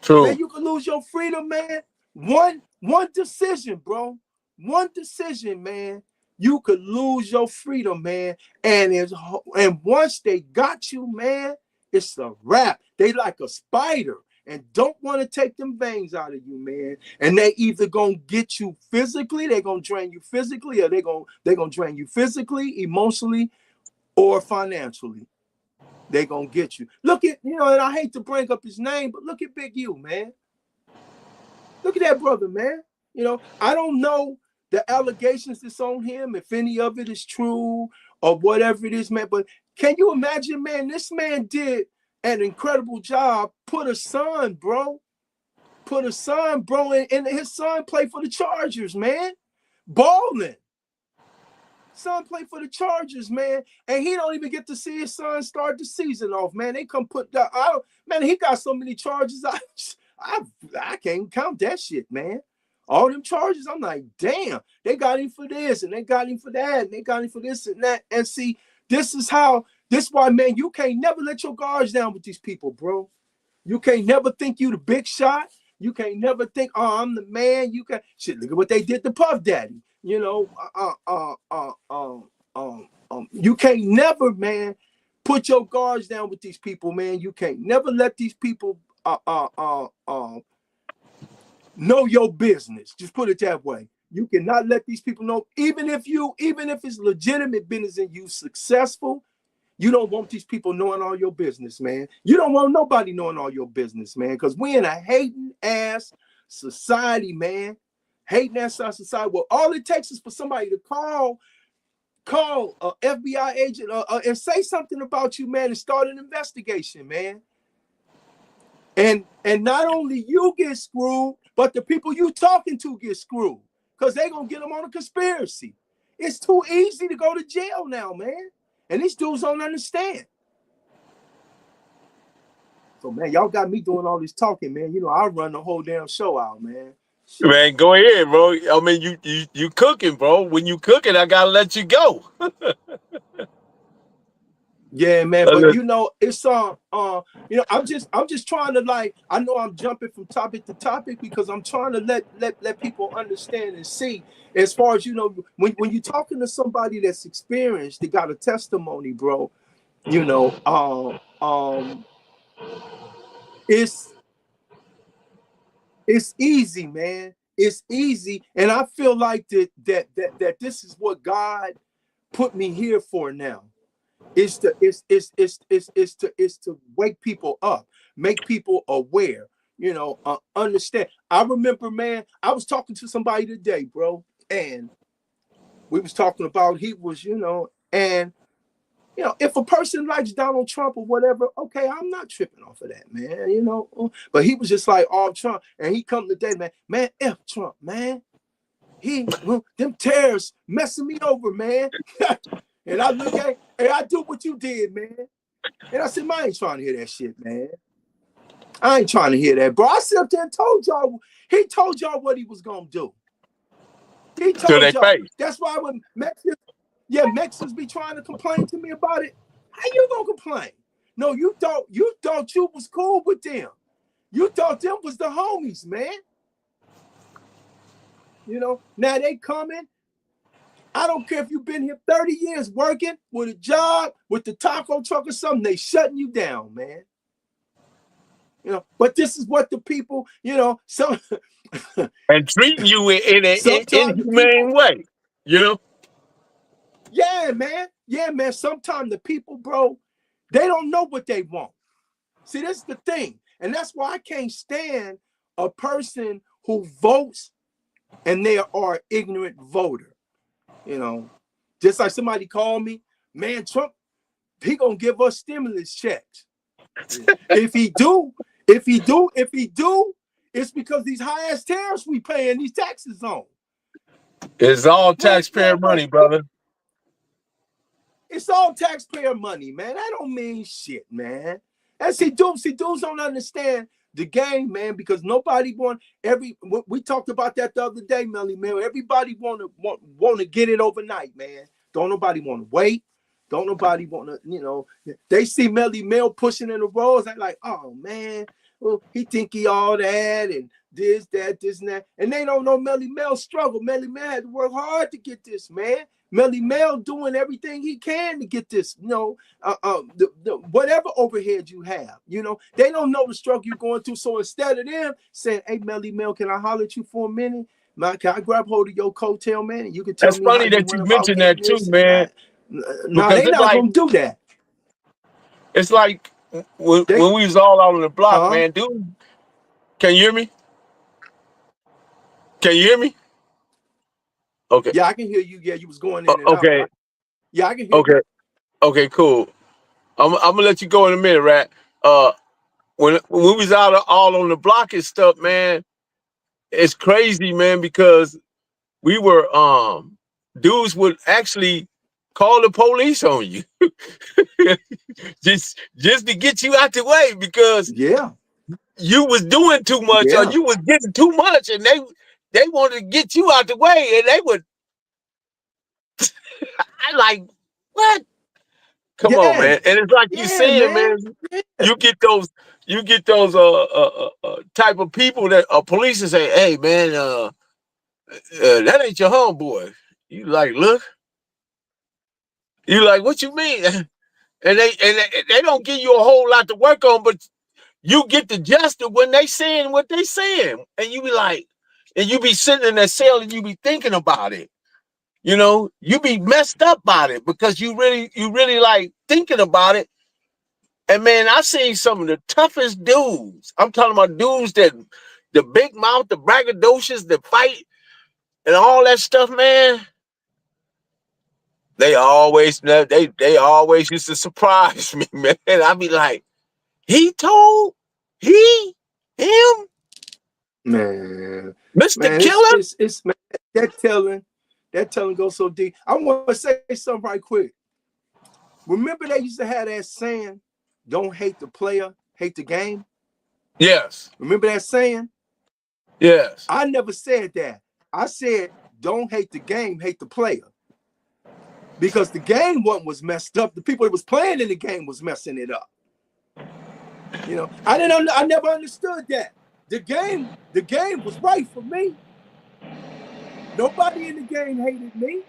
True. Man, you can lose your freedom, man. One decision, bro. One decision, man. You could lose your freedom, man. And once they got you, man, it's a wrap. They like a spider and don't want to take them bangs out of you, man. And they either gonna get you physically, they're gonna drain you physically, or they're gonna drain you physically, emotionally, or financially. They gonna get you. Look at, you know, and I hate to bring up his name, but look at Big U, man. Look at that brother, man. You know, I don't know the allegations that's on him, if any of it is true or whatever it is, man. But can you imagine, man, this man did an incredible job. Put a son, bro. And his son played for the Chargers, man. Balling. Son played for the Chargers, man, and he don't even get to see his son start the season off, man. They come put that out, man. He got so many charges. I can't count that shit, man. All them charges, I'm like, damn. They got him for this, and they got him for that, and they got him for this and that. And see, this is why, man, you can't never let your guards down with these people, bro. You can't never think you the big shot. You can't never think, oh, I'm the man. You can shit. Look at what they did to Puff Daddy. You know, you can't never, man, put your guards down with these people, man. You can't never let these people Know your business. Just put it that way. You cannot let these people know, even if it's legitimate business and you successful, you don't want these people knowing all your business, man. You don't want nobody knowing all your business, man, because we in a hating ass society, man. Hating ass society. Well, all it takes is for somebody to call a FBI agent and say something about you, man, and start an investigation, man. And not only you get screwed, but the people you talking to get screwed, because they gonna get them on a conspiracy. It's too easy to go to jail now, man. And these dudes don't understand. So, man, y'all got me doing all this talking, man. You know, I run the whole damn show out, man. Shit. Man, go ahead, bro. I mean, you cooking, bro. When you cooking, I gotta let you go. Yeah, man, but you know, it's you know, I'm just trying to, like, I know I'm jumping from topic to topic because I'm trying to let people understand and see, as far as, you know, when you're talking to somebody that's experienced, they got a testimony, bro, you know, it's easy, man. It's easy, and I feel like that this is what God put me here for now. It's to wake people up, make people aware, you know, understand. I remember, man, I was talking to somebody today, bro, and we was talking about, he was, you know, and, you know, if a person likes Donald Trump or whatever, okay, I'm not tripping off of that, man, you know. But he was just like, all Trump, and he come today, man, F Trump, man. Them terrorists messing me over, man. And I look at, hey, I do what you did, man. And I said, man, I ain't trying to hear that shit, man. I ain't trying to hear that, bro. I sit up there and told y'all, he told y'all what he was gonna do. He told y'all. That's why when Mexicans be trying to complain to me about it, how you gonna complain? No, you thought you was cool with them. You thought them was the homies, man. You know, now they coming. I don't care if you've been here 30 years working with a job, with the taco truck or something, they shutting you down, man. You know, but this is what the people, you know, some and treating you in an inhumane way, you know? Yeah, man. Yeah, man. Sometimes the people, bro, they don't know what they want. See, this is the thing. And that's why I can't stand a person who votes and they are an ignorant voter. You know, just like somebody called me, man, Trump, he gonna give us stimulus checks. If he do, it's because these high ass tariffs we paying these taxes on. It's all taxpayer money, brother. It's all taxpayer money, man. That don't mean shit, man. And see, dudes don't understand the game, man, because nobody we talked about that the other day, Melly, man. Everybody want to get it overnight, man. Don't nobody want to wait. Don't nobody want to, you know, they see Melly Mel pushing in the roads. They're like, oh, man, well, he think he all that and this, and that. And they don't know Melly Mel struggle. Melly Mel had to work hard to get this, man. Melly Mel doing everything he can to get this, you know, whatever overhead you have, you know, they don't know the struggle you're going through. So instead of them saying, hey, Melly Mel, can I holler at you for a minute? Man, can I grab hold of your coattail, man? And you can tell That's me funny how that you mentioned that too, man. No, they not gonna do that. It's like when we was all out on the block, man, dude. Can you hear me? Can you hear me? Okay. Yeah, I can hear you. Yeah, you was going in and out. Okay. Yeah, I can hear you. Okay, cool. I'm gonna let you go in a minute, Rat. When we was out all on the block and stuff, man, it's crazy, man, because we were dudes would actually call the police on you just to get you out the way because you was doing too much or you was getting too much, and they wanted to get you out the way, and they would. I like, what? Come on, man. And it's like you saying, man, you get those type of people that police and say, hey, man, that ain't your homeboy. You like, look. You like, what you mean? And they don't give you a whole lot to work on, but you get the justice when they saying what they saying, and you be like, and you be sitting in that cell and you be thinking about it. You know, you be messed up about it because you really like thinking about it. And man, I've seen some of the toughest dudes. I'm talking about dudes that the big mouth, the braggadocious, that fight and all that stuff, man. They always used to surprise me, man. I'd be like, he told him, Man, Mr. man, Killer. it's man, that telling goes so deep. I want to say something right quick. Remember they used to have that saying, "Don't hate the player, hate the game." Yes. Remember that saying? Yes. I never said that. I said, "Don't hate the game, hate the player." Because the game was messed up. The people that was playing in the game was messing it up. You know, I never understood that. The game was right for me. Nobody in the game hated me.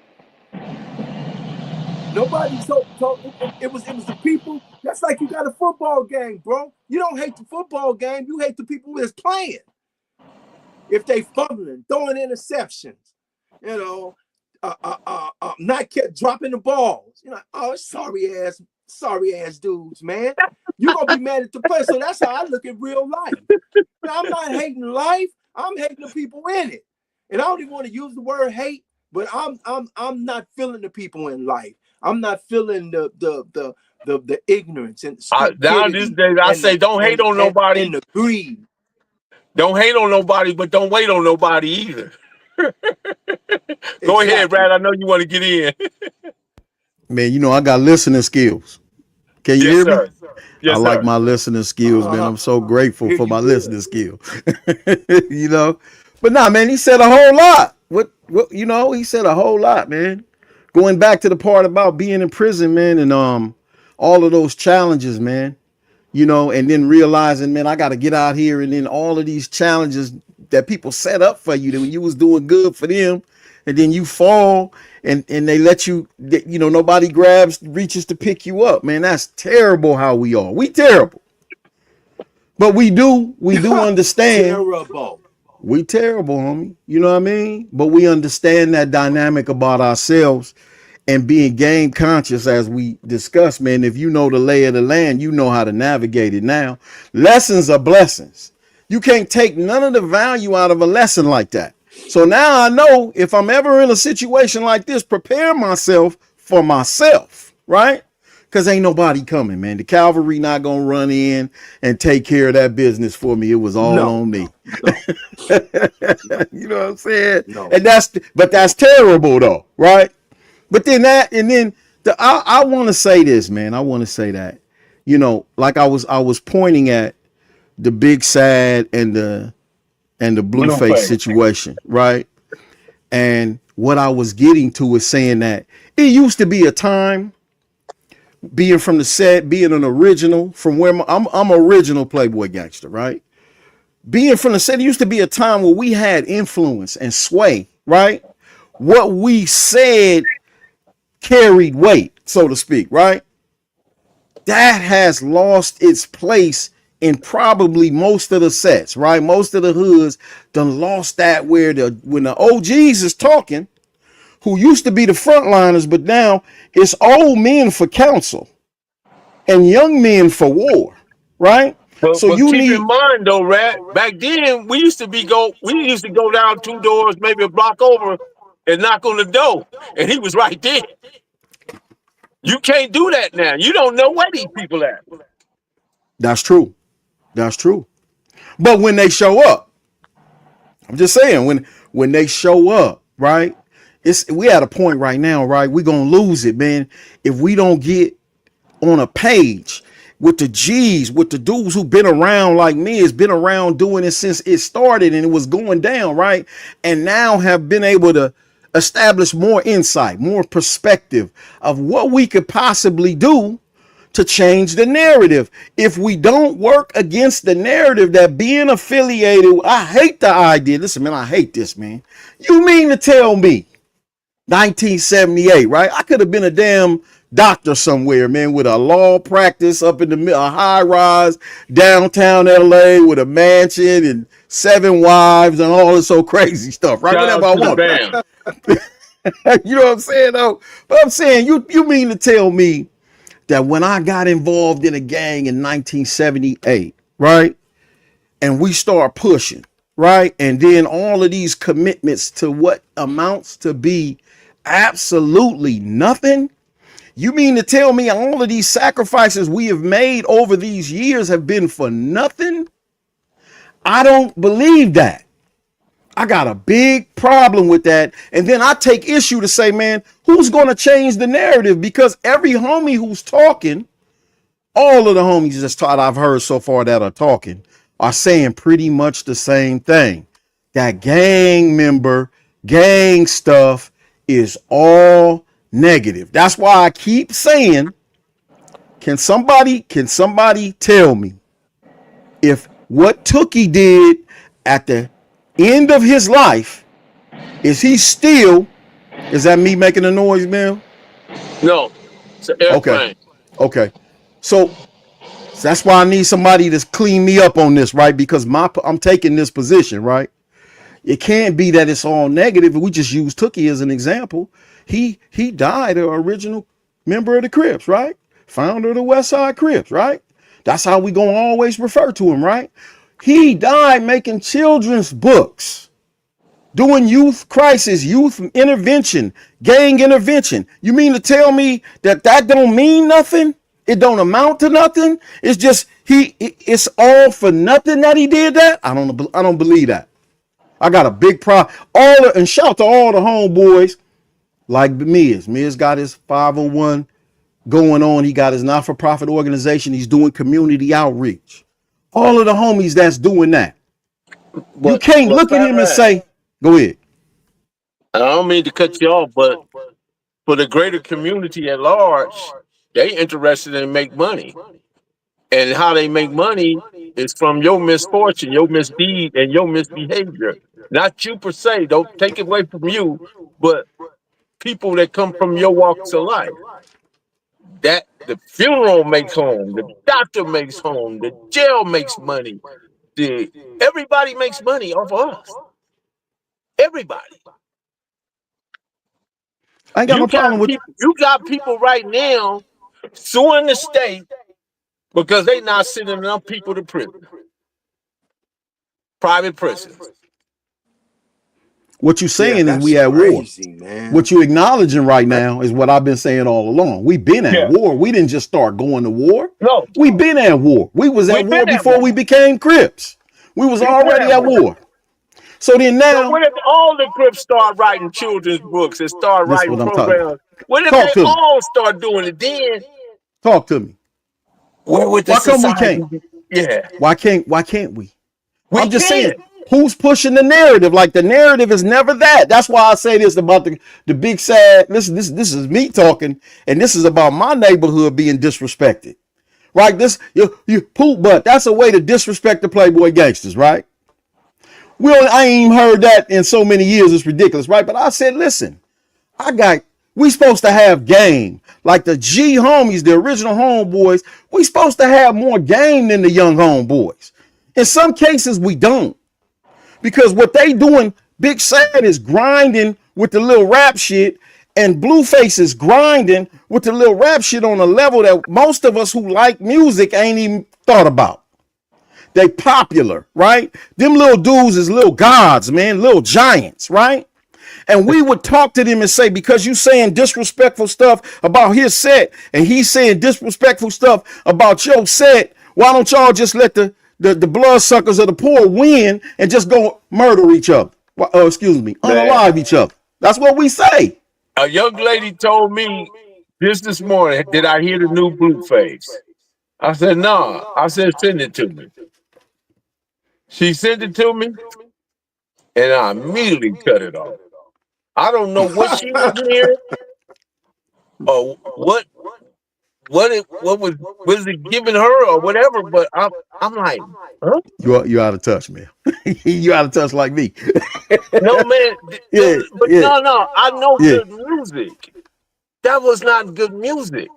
Nobody so it was the people. That's like you got a football game, bro. You don't hate the football game, you hate the people that's playing. If they fumbling, throwing interceptions, you know, not kept dropping the balls. You know, oh, sorry ass dudes, man. You're gonna be mad at the player. So that's how I look at real life. Now, I'm not hating life, I'm hating the people in it. And I don't even want to use the word hate, but I'm not feeling the people in life. I'm not feeling the ignorance and Down this stupidity day, I say don't hate on nobody. and the greed. Don't hate on nobody, but don't wait on nobody either. Go ahead, Exactly. Brad. I know you want to get in. Man, you know, I got listening skills. Can you Yes, hear me? sir. I Yes, like sir. my listening skills, man. I'm so grateful Here for you my go. listening skills. You know, but nah, man, he said a whole lot. What, you know, he said a whole lot, man. Going back to the part about being in prison, man, and all of those challenges, man. You know, and then realizing, man, I got to get out here, and then all of these challenges that people set up for you, that when you was doing good for them, and then you fall, and they let you, you know, nobody reaches to pick you up, man. That's terrible how we are. We terrible. But we do understand. Terrible. We terrible, homie. You know what I mean? But we understand that dynamic about ourselves and being game conscious, as we discussed, man. If you know the lay of the land, you know how to navigate it now. Lessons are blessings. You can't take none of the value out of a lesson like that. So now I know if I'm ever in a situation like this, prepare myself for myself, right? Because ain't nobody coming, man. The cavalry not going to run in and take care of that business for me. It was all on me. No. You know what I'm saying? No. And that's terrible though, right? But then I want to say this, man. I want to say that, you know, like I was pointing at the Big Sad and the Blueface situation, right? And what I was getting to is saying that it used to be a time, being from the set, being an original, from where I'm original Playboy gangster, right? Being from the set, it used to be a time where we had influence and sway, right? What we said carried weight, so to speak, right? That has lost its place in probably most of the sets, right? Most of the hoods done lost that, where when the OGs is talking, who used to be the frontliners, but now it's old men for counsel and young men for war, right? But So you keep need, in mind though, Rat, back then we used to go down 2 doors, maybe a block over, and knock on the door, and he was right there. You can't do that now. You don't know where these people at. that's true. That's true. But when they show up, I'm just saying, when they show up, right? We at a point right now, right? We're gonna lose it, man, if we don't get on a page with the G's, with the dudes who've been around, like me, has been around doing it since it started and it was going down, right? And now have been able to establish more insight, more perspective of what we could possibly do to change the narrative. If we don't work against the narrative that being affiliated, I hate the idea. Listen, man, I hate this, man. You mean to tell me 1978, right? I could have been a damn doctor somewhere, man, with a law practice up in a high rise downtown LA with a mansion and 7 wives and all this so crazy stuff, right? Shout Whatever out I to the want. band. You know what I'm saying, though? But I'm saying, you mean to tell me that when I got involved in a gang in 1978, right? And we start pushing, right? And then all of these commitments to what amounts to be absolutely nothing. You mean to tell me all of these sacrifices we have made over these years have been for nothing? I don't believe that. I got a big problem with that. And then I take issue to say, man, who's going to change the narrative? Because every homie who's talking, all of the homies that I've heard so far that are talking are saying pretty much the same thing. That gang member, gang stuff is all negative. That's why I keep saying, can somebody tell me if what Tookie did at the end of his life, is that me making a noise, man? No, it's an airplane. Okay. So that's why I need somebody to clean me up on this, right? Because I'm taking this position, right? It can't be that it's all negative. We just use Tookie as an example. He died, an original member of the Crips, right? Founder of the West Side Crips, right? That's how we gonna always refer to him, right? He died making children's books, doing youth crisis, youth intervention, gang intervention. You mean to tell me that don't mean nothing? It don't amount to nothing? It's just it's all for nothing that he did that? I don't believe that. I got a big problem. And shout to all the homeboys like MIZZ. MIZZ got his 501 going on. He got his not-for-profit organization. He's doing community outreach. All of the homies that's doing that. You can't look at him and say, go ahead. I don't mean to cut you off, but for the greater community at large, they interested in make money. And how they make money is from your misfortune, your misdeed, and your misbehavior. Not you per se, don't take it away from you, but people that come from your walks of life. That the funeral makes home, the doctor makes home, the jail makes money. Everybody makes money off of us. Everybody. I ain't got no problem with you got people right now suing the state because they not sending enough people to prison. Private prisons. What you saying is we at war. Man. What you acknowledging right now is what I've been saying all along. We've been at war. We didn't just start going to war. No. We've been at war. We was at war before we became Crips. We was already at war. So then now, so when did all the Crips start writing children's books and start writing programs? When did they all start doing it? Then talk to me. Why come we can't? Yeah. Why can't we? I'm just saying, who's pushing the narrative? Like the narrative is never that. That's why I say this about the big sad. This is me talking, and this is about my neighborhood being disrespected. Right? This you poop butt. That's a way to disrespect the Playboy gangsters, right? I ain't even heard that in so many years. It's ridiculous, right? But I said, listen, we supposed to have game. Like the G homies, the original homeboys, we supposed to have more game than the young homeboys. In some cases, we don't. Because what they doing, Big Sad is grinding with the little rap shit, and Blueface is grinding with the little rap shit on a level that most of us who like music ain't even thought about. They popular, right? Them little dudes is little gods, man, little giants, right? And we would talk to them and say, because you saying disrespectful stuff about his set, and he's saying disrespectful stuff about your set, why don't y'all just let the bloodsuckers of the poor win and just go murder each other? Unalive each other. That's what we say. A young lady told me this morning, did I hear the new Blueface? I said, no. I said, send it to me. She sent it to me, and I immediately cut it off. I don't know what she was hearing or what was it giving her or whatever, but I'm like, huh? You're out of touch, man. You out of touch like me. No, man. No, I know good music. that was not good music.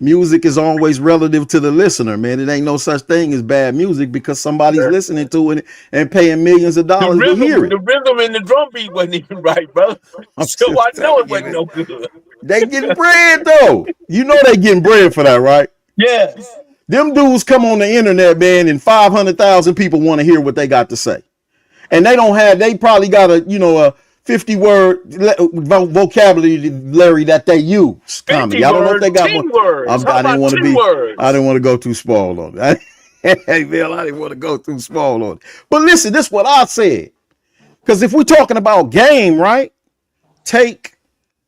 Music is always relative to the listener, man. It ain't no such thing as bad music because somebody's listening to it and paying millions of dollars to hear it. The rhythm and the drum beat wasn't even right, bro. I'm So just I know telling it you, wasn't man. no good. They getting bread though. You know they getting bread for that, right? Yes. Them dudes come on the internet, man, and 500,000 people want to hear what they got to say. And they probably got a 50-word vocabulary that they use. 50 Comedy. I don't know if words, they got 10 more. words. How I didn't about want 10 to be, I words? didn't want to go too small on it. Hey, Bill, I didn't want to go too small on it. But listen, this is what I said. Because if we're talking about game, right? Take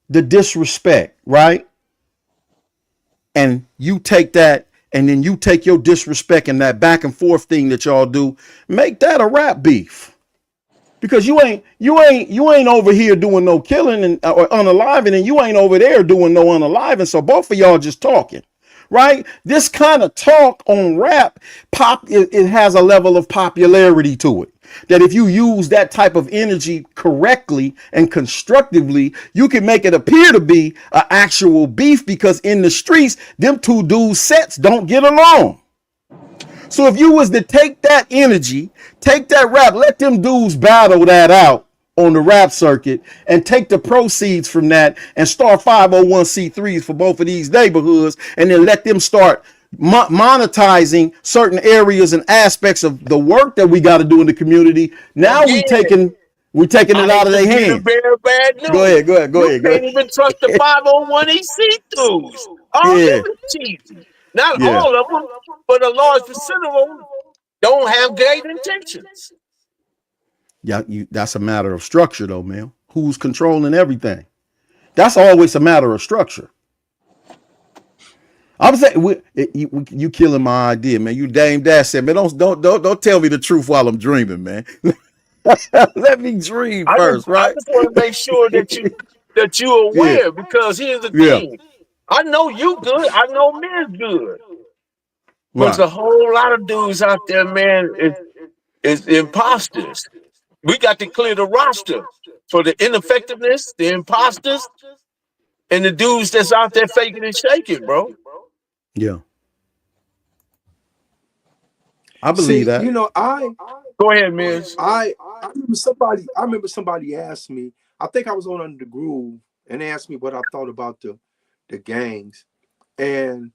the disrespect, right? And you take that, and then you take your disrespect and that back and forth thing that y'all do, make that a rap beef. Because you ain't over here doing no killing or unaliving, and you ain't over there doing no unaliving. So both of y'all just talking, right? This kind of talk on rap it has a level of popularity to it. That if you use that type of energy correctly and constructively, you can make it appear to be an actual beef because in the streets, them two dudes' sets don't get along. So if you was to take that energy, take that rap, let them dudes battle that out on the rap circuit and take the proceeds from that and start 501c3s for both of these neighborhoods and then let them start monetizing certain areas and aspects of the work that we got to do in the community. Now Again, we taking I it out hate of to their be the hands. bearer of bad Go news. ahead, go ahead, go You ahead, go can't ahead. even trust the 501c3s. All Yeah, them is cheesy. Not yeah. all of them, but a large percent of them don't have great intentions. Yeah, that's a matter of structure though, man. Who's controlling everything? That's always a matter of structure. I'm saying you killing my idea, man. You Dame Dash said, man, don't tell me the truth while I'm dreaming, man. Let me dream first, I right? just want to make sure that you're Yeah, aware because here's the yeah, thing. I know you good. I know MIZZ good. But there's right. a whole lot of dudes out there, man, is imposters. We got to clear the roster for the ineffectiveness, the imposters, and the dudes that's out there faking and shaking, bro. Yeah, I believe See, that. Go ahead, Miz. I remember somebody asked me, I think I was on Under the Groove, and they asked me what I thought about the gangs. And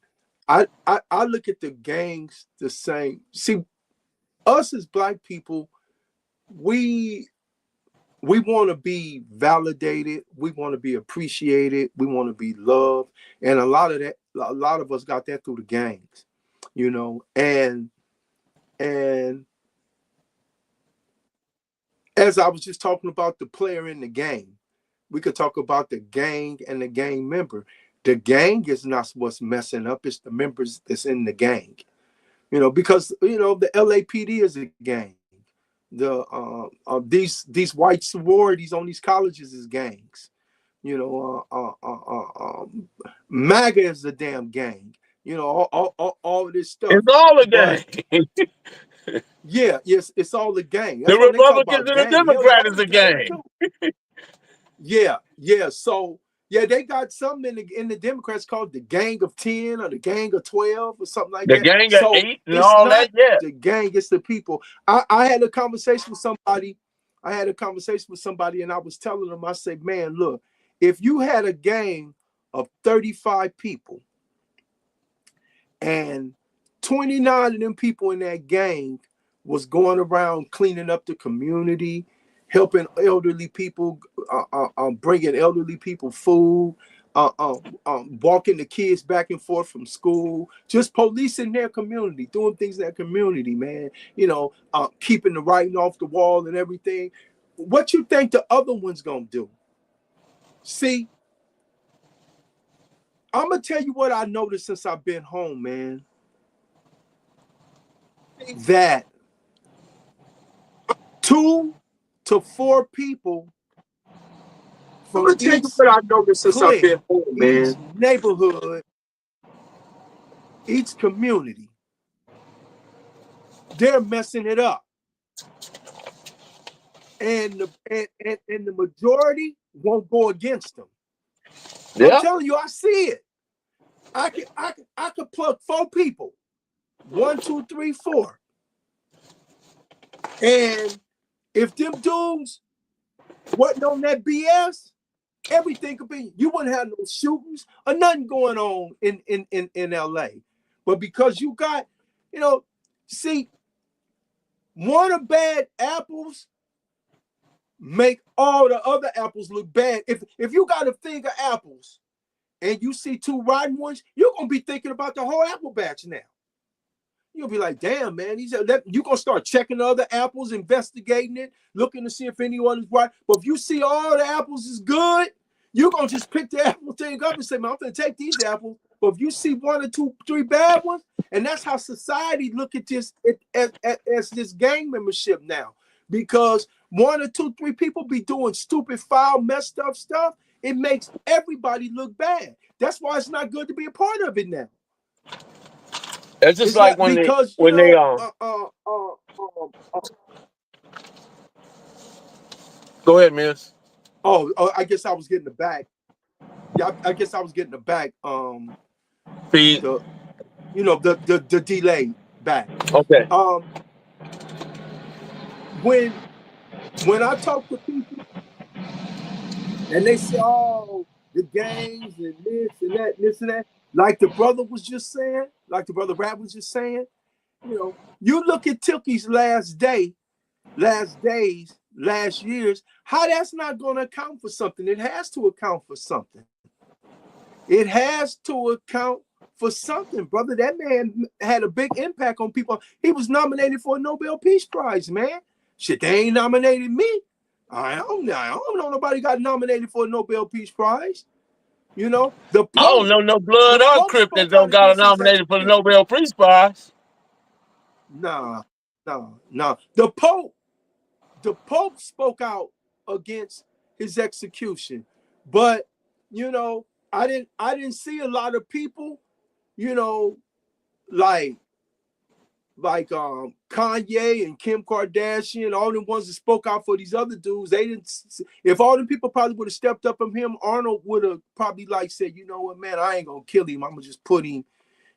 I look at the gangs the same. See, us as black people, we we want to be validated, we want to be appreciated, we want to be loved. And a lot of us got that through the gangs, and as I was just talking about the player in the game, we could talk about the gang and the gang member. The gang is not what's messing up, it's the members that's in the gang. Because the LAPD is a gang. These white sororities on these colleges is gangs. You know, MAGA is a damn gang. All this stuff. It's all a But game. yeah, yes, it's all a gang. The That's when they talk Republicans about and the gang. Hell, Democrat y'all is a a gang game. too. Yeah, yeah. So yeah, they got something in the Democrats called the Gang of 10 or the Gang of 12 or something like The that. gang of So eight and it's all not that, yeah. the gang, it's the people. I had a conversation with somebody. I had a conversation with somebody, and I was telling them, I said, man, look, if you had a gang of 35 people and 29 of them people in that gang was going around cleaning up the community, helping elderly people, bringing elderly people food, walking the kids back and forth from school, just policing their community, doing things in their community, man. Keeping the writing off the wall and everything. What you think the other one's gonna do? See, I'm gonna tell you what I noticed since I've been home, man. That 2 to 4 people I'm from gonna tell you each what I noticed since I've clique, been home, each man. neighborhood, each community, they're messing it up. And the majority won't go against them. I'm Yeah. telling you, I see it. I could plug 4 people. 1, 2, 3, 4. And if them dudes wasn't on that BS, everything could be. You wouldn't have no shootings or nothing going on in LA. But because you got, see, one of bad apples make all the other apples look bad. If you got a thing of apples and you see 2 rotten ones, you're gonna be thinking about the whole apple batch now. You'll be like, damn, man, you're going to start checking the other apples, investigating it, looking to see if anyone is right. But if you see all the apples is good, you're going to just pick the apple thing up and say, man, I'm going to take these apples. But if you see 1 or 2, 3 bad ones, and that's how society look at this as this gang membership now. Because 1 or 2, 3 people be doing stupid, foul, messed up stuff. It makes everybody look bad. That's why it's not good to be a part of it now. It's just like when because they go ahead, Miss. I guess I was getting the back. Yeah, I guess I was getting the back. Feed. The delay back. Okay. When I talk to people and they say, oh, the gangs and this and that, like the brother was just saying, like the brother Rap was just saying, you look at Tilky's last days, last years, how that's not going to account for something. It has to account for something. It has to account for something, brother. That man had a big impact on people. He was nominated for a Nobel Peace Prize, man. Shit, they ain't nominated me. I don't know nobody got nominated for a Nobel Peace Prize. The Pope, I don't know no blood or CRIP that don't got nominated for the Nobel Peace Prize. Nah. The Pope spoke out against his execution, but I didn't see a lot of people, like Kanye and Kim Kardashian, all the ones that spoke out for these other dudes. They didn't. If all them people probably would have stepped up on him, Arnold would have probably said, you know what, man, I ain't gonna kill him. I'm gonna just put him.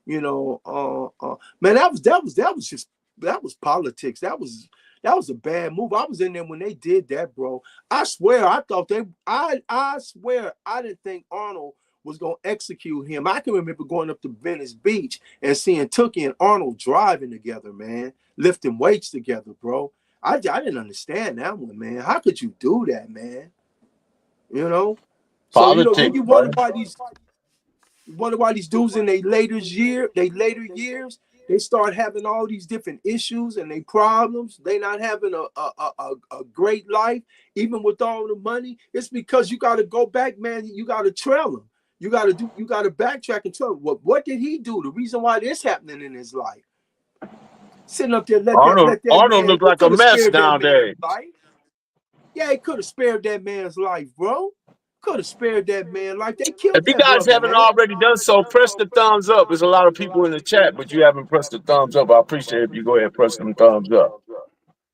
Man, that was politics. That was a bad move. I was in there when they did that, bro. I swear, I swear, I didn't think Arnold was gonna execute him. I can remember going up to Venice Beach and seeing Tookie and Arnold driving together, man, lifting weights together, bro. I didn't understand that one, man. How could you do that, man? Politics, then you wonder why these dudes in their later years, they start having all these different issues and they problems. They not having a great life, even with all the money. It's because you got to go back, man. You got to trail them. You got to backtrack and tell them what did he do? The reason why this happening in his life. Sitting up there, Arnold man, looked like a mess nowadays. Yeah, he could have spared that man's life, bro. Could have spared that man life. They killed If you that guys brother, haven't man. already done so, press the thumbs up. There's a lot of people in the chat, but you haven't pressed the thumbs up. I appreciate it if you go ahead and press them thumbs up.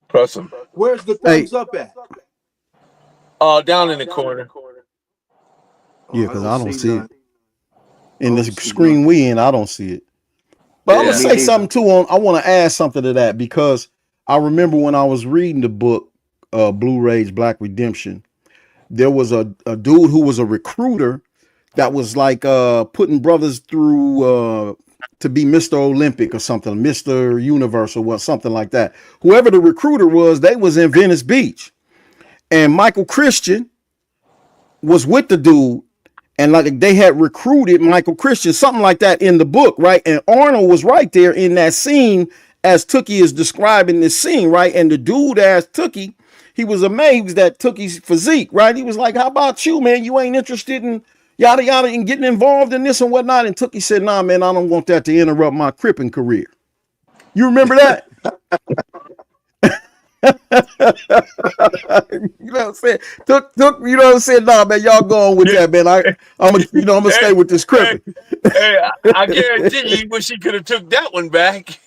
Press them. Where's the thumbs up at? Down in the corner. Yeah, because I don't see it. In the screen screen we in, I don't see it. But I'm gonna say something too. I want to add something to that because I remember when I was reading the book, Blue Rage Black Redemption, there was a dude who was a recruiter that was like putting brothers through to be Mr. Olympic or something, Mr. Universe or what, something like that. Whoever the recruiter was, they was in Venice Beach, and Michael Christian was with the dude. And like they had recruited Michael Christian, something like that in the book, right? And Arnold was right there in that scene as Tookie is describing this scene, right? And the dude asked Tookie, he was amazed at Tookie's physique, right? He was like, how about you, man? You ain't interested in yada, yada, and getting involved in this and whatnot. And Tookie said, nah, man, I don't want that to interrupt my cripping career. You remember that? You know what I'm saying? Took, you know what I'm saying? Nah, man, y'all go on with that, man. I'm gonna stay with this cripping. Hey, I guarantee you wish he could have took that one back.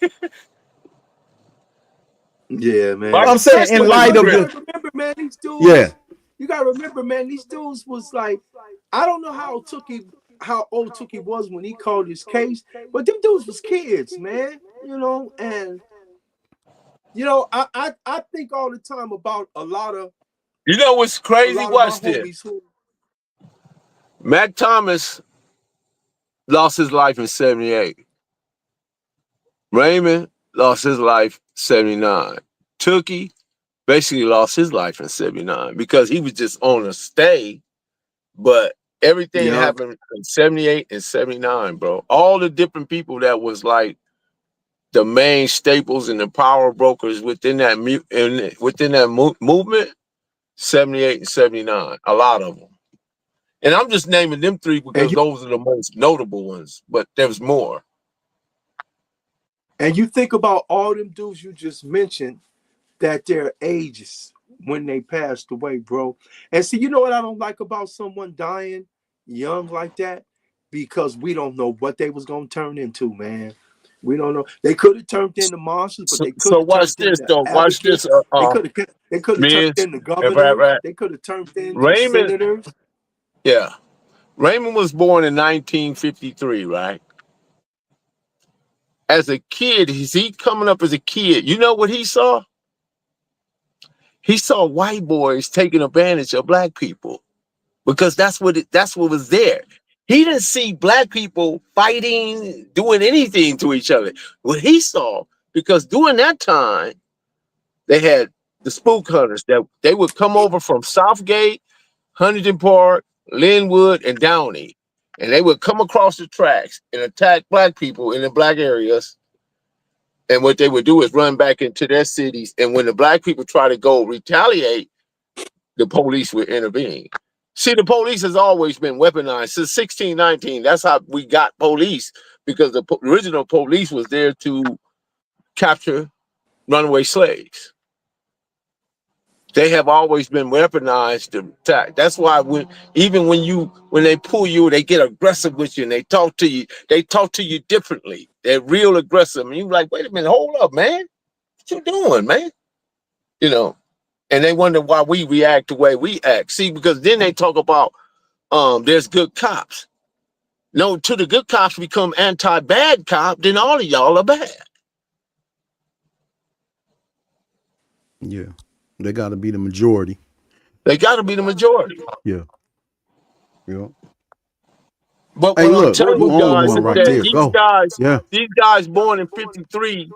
Yeah, man. I'm saying in light of remember, man, these dudes. Yeah. You gotta remember, man, these dudes was like I don't know how old Tookie was when he called his case, but them dudes was kids, man. And I think all the time about a lot of You know what's crazy? my Watch this. homies who. Mac Thomas lost his life in 78. Raymond lost his life 79. Tookie basically lost his life in 79 because he was just on a stay, but everything Yeah. happened in 78 and 79, bro. All the different people that was like the main staples and the power brokers within that movement, 78 and 79, a lot of them. And I'm just naming them three because those are the most notable ones, but there's more. And you think about all them dudes you just mentioned, that their ages when they passed away, bro. And see, you know what I don't like about someone dying young like that? Because we don't know what they was gonna turn into, man. We don't know. They could have turned into monsters, but they could So have watch turned this into though. Watch this. advocates. They could have turned MIZZ, into governors. They could have turned into Raymond, senators. yeah. Raymond was born in 1953, right? As a kid, he coming up as a kid. You know what he saw? He saw white boys taking advantage of black people because that's what was there. He didn't see black people fighting, doing anything to each other. What he saw, because during that time, they had the spook hunters that they would come over from Southgate, Huntington Park, Linwood, and Downey. And they would come across the tracks and attack black people in the black areas. And what they would do is run back into their cities. And when the black people try to go retaliate, the police would intervene. See, the police has always been weaponized since 1619. That's how we got police, because the original police was there to capture runaway slaves. They have always been weaponized to attack. That's why when they pull you, they get aggressive with you and they talk to you. They talk to you differently. They're real aggressive. And you're like, wait a minute, hold up, man. What you doing, man? And they wonder why we react the way we act. See, because then they talk about there's good cops. No, till the good cops become anti-bad cop, then all of y'all are bad. Yeah. They got to be the majority. They got to be the majority. Yeah. Yeah. But Hey, what I'm look, telling you you on guys one is right that there. Go. Yeah. these guys born in 53,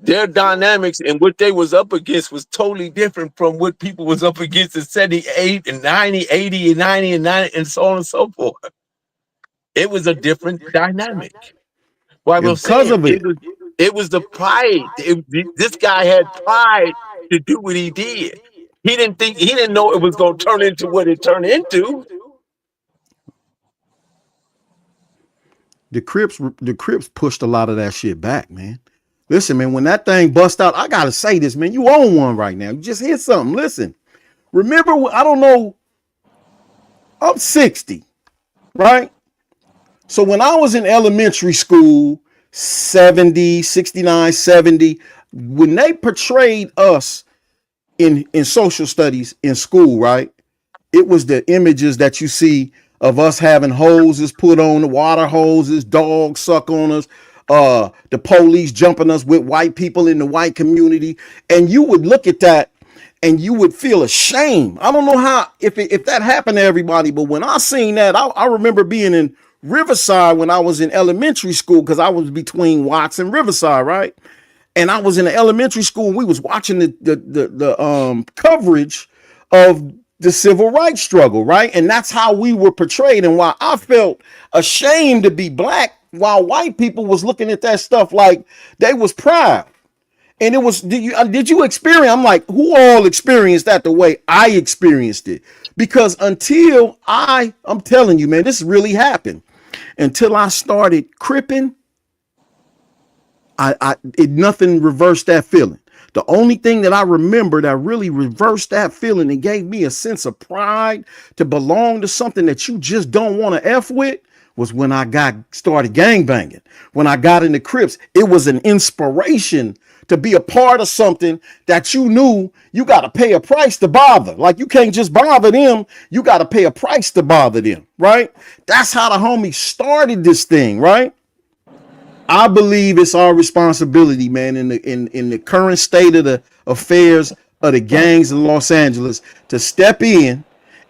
their dynamics and what they was up against was totally different from what people was up against in 78 and 90, 80 and 90 and 90 and so on and so forth. It was a different dynamic. What I'm Because saying, of it. it was the pride. This guy had pride to do what he did. He didn't know it was going to turn into what it turned into. The Crips pushed a lot of that shit back, man. Listen, man, when that thing bust out, I gotta say this, man. You own one right now. You just hit something. Listen, remember, I don't know, I'm 60, right? So when I was in elementary school, 70, 69, 70, when they portrayed us in social studies in school, right? It was the images that you see of us having hoses put on, the water hoses, dogs suck on us, the police jumping us with white people in the white community. And you would look at that and you would feel ashamed. I don't know how, if that happened to everybody, but when I seen that, I remember being in Riverside when I was in elementary school, because I was between Watts and Riverside, right? And I was in the elementary school and we was watching the coverage of the civil rights struggle, right? And that's how we were portrayed. And while I felt ashamed to be black, while white people was looking at that stuff like they was proud. And it was, did you experience? I'm like, who all experienced that the way I experienced it? Because until I'm telling you, man, this really happened. Until I started cripping, nothing reversed that feeling. The only thing that I remember that really reversed that feeling and gave me a sense of pride to belong to something that you just don't want to F with was when I started gangbanging. When I got into Crips, it was an inspiration to be a part of something that you knew you got to pay a price to bother. Like you can't just bother them. You got to pay a price to bother them, right? That's how the homies started this thing, right? I believe it's our responsibility, man, in the current state of the affairs of the gangs in Los Angeles to step in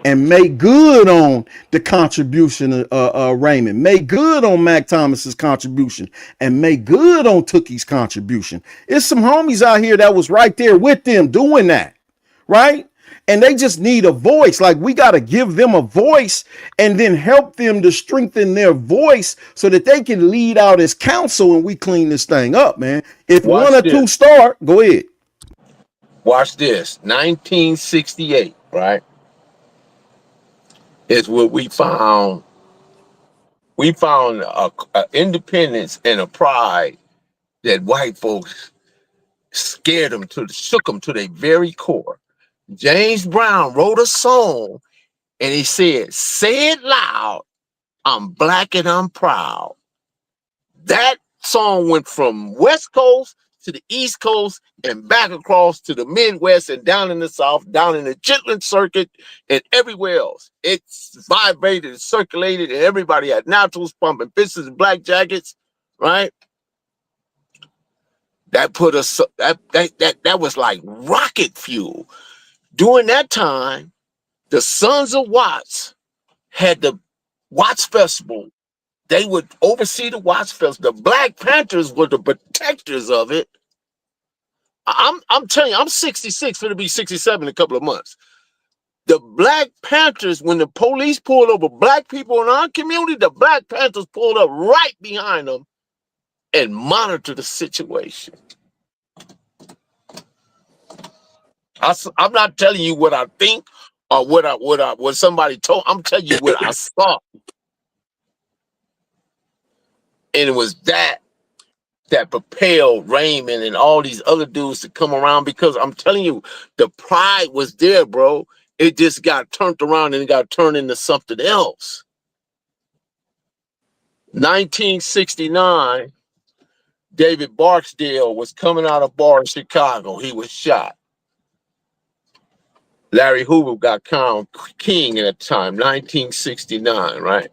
and make good on the contribution of Raymond, make good on Mac Thomas's contribution, and make good on Tookie's contribution. It's some homies out here that was right there with them doing that, right? And they just need a voice. Like we got to give them a voice and then help them to strengthen their voice so that they can lead out as counsel and we clean this thing up, man. If Watch one or this. two start, go ahead. Watch this. 1968, right? Is what we found. We found a independence and a pride that white folks shook them to their very core. James Brown wrote a song and he said, "Say it loud, I'm black and I'm proud." That song went from West Coast to the East Coast and back across to the Midwest and down in the South, down in the Chitlin Circuit and everywhere else. It's vibrated, it circulated, and everybody had naturals pumping pistols and black jackets, right? That put us that was like rocket fuel. During that time, the Sons of Watts had the Watts Festival. They would oversee the Watts Festival. The Black Panthers were the protectors of it. I'm telling you, I'm 66, going to be 67 in a couple of months. The Black Panthers, when the police pulled over black people in our community, the Black Panthers pulled up right behind them and monitored the situation. I'm not telling you what I think or what somebody told. I'm telling you what I saw. And it was that propelled Raymond and all these other dudes to come around, because I'm telling you, the pride was there, bro. It just got turned around and it got turned into something else. 1969, David Barksdale was coming out of a bar in Chicago. He was shot. Larry Hoover got crowned king at the time, 1969, right?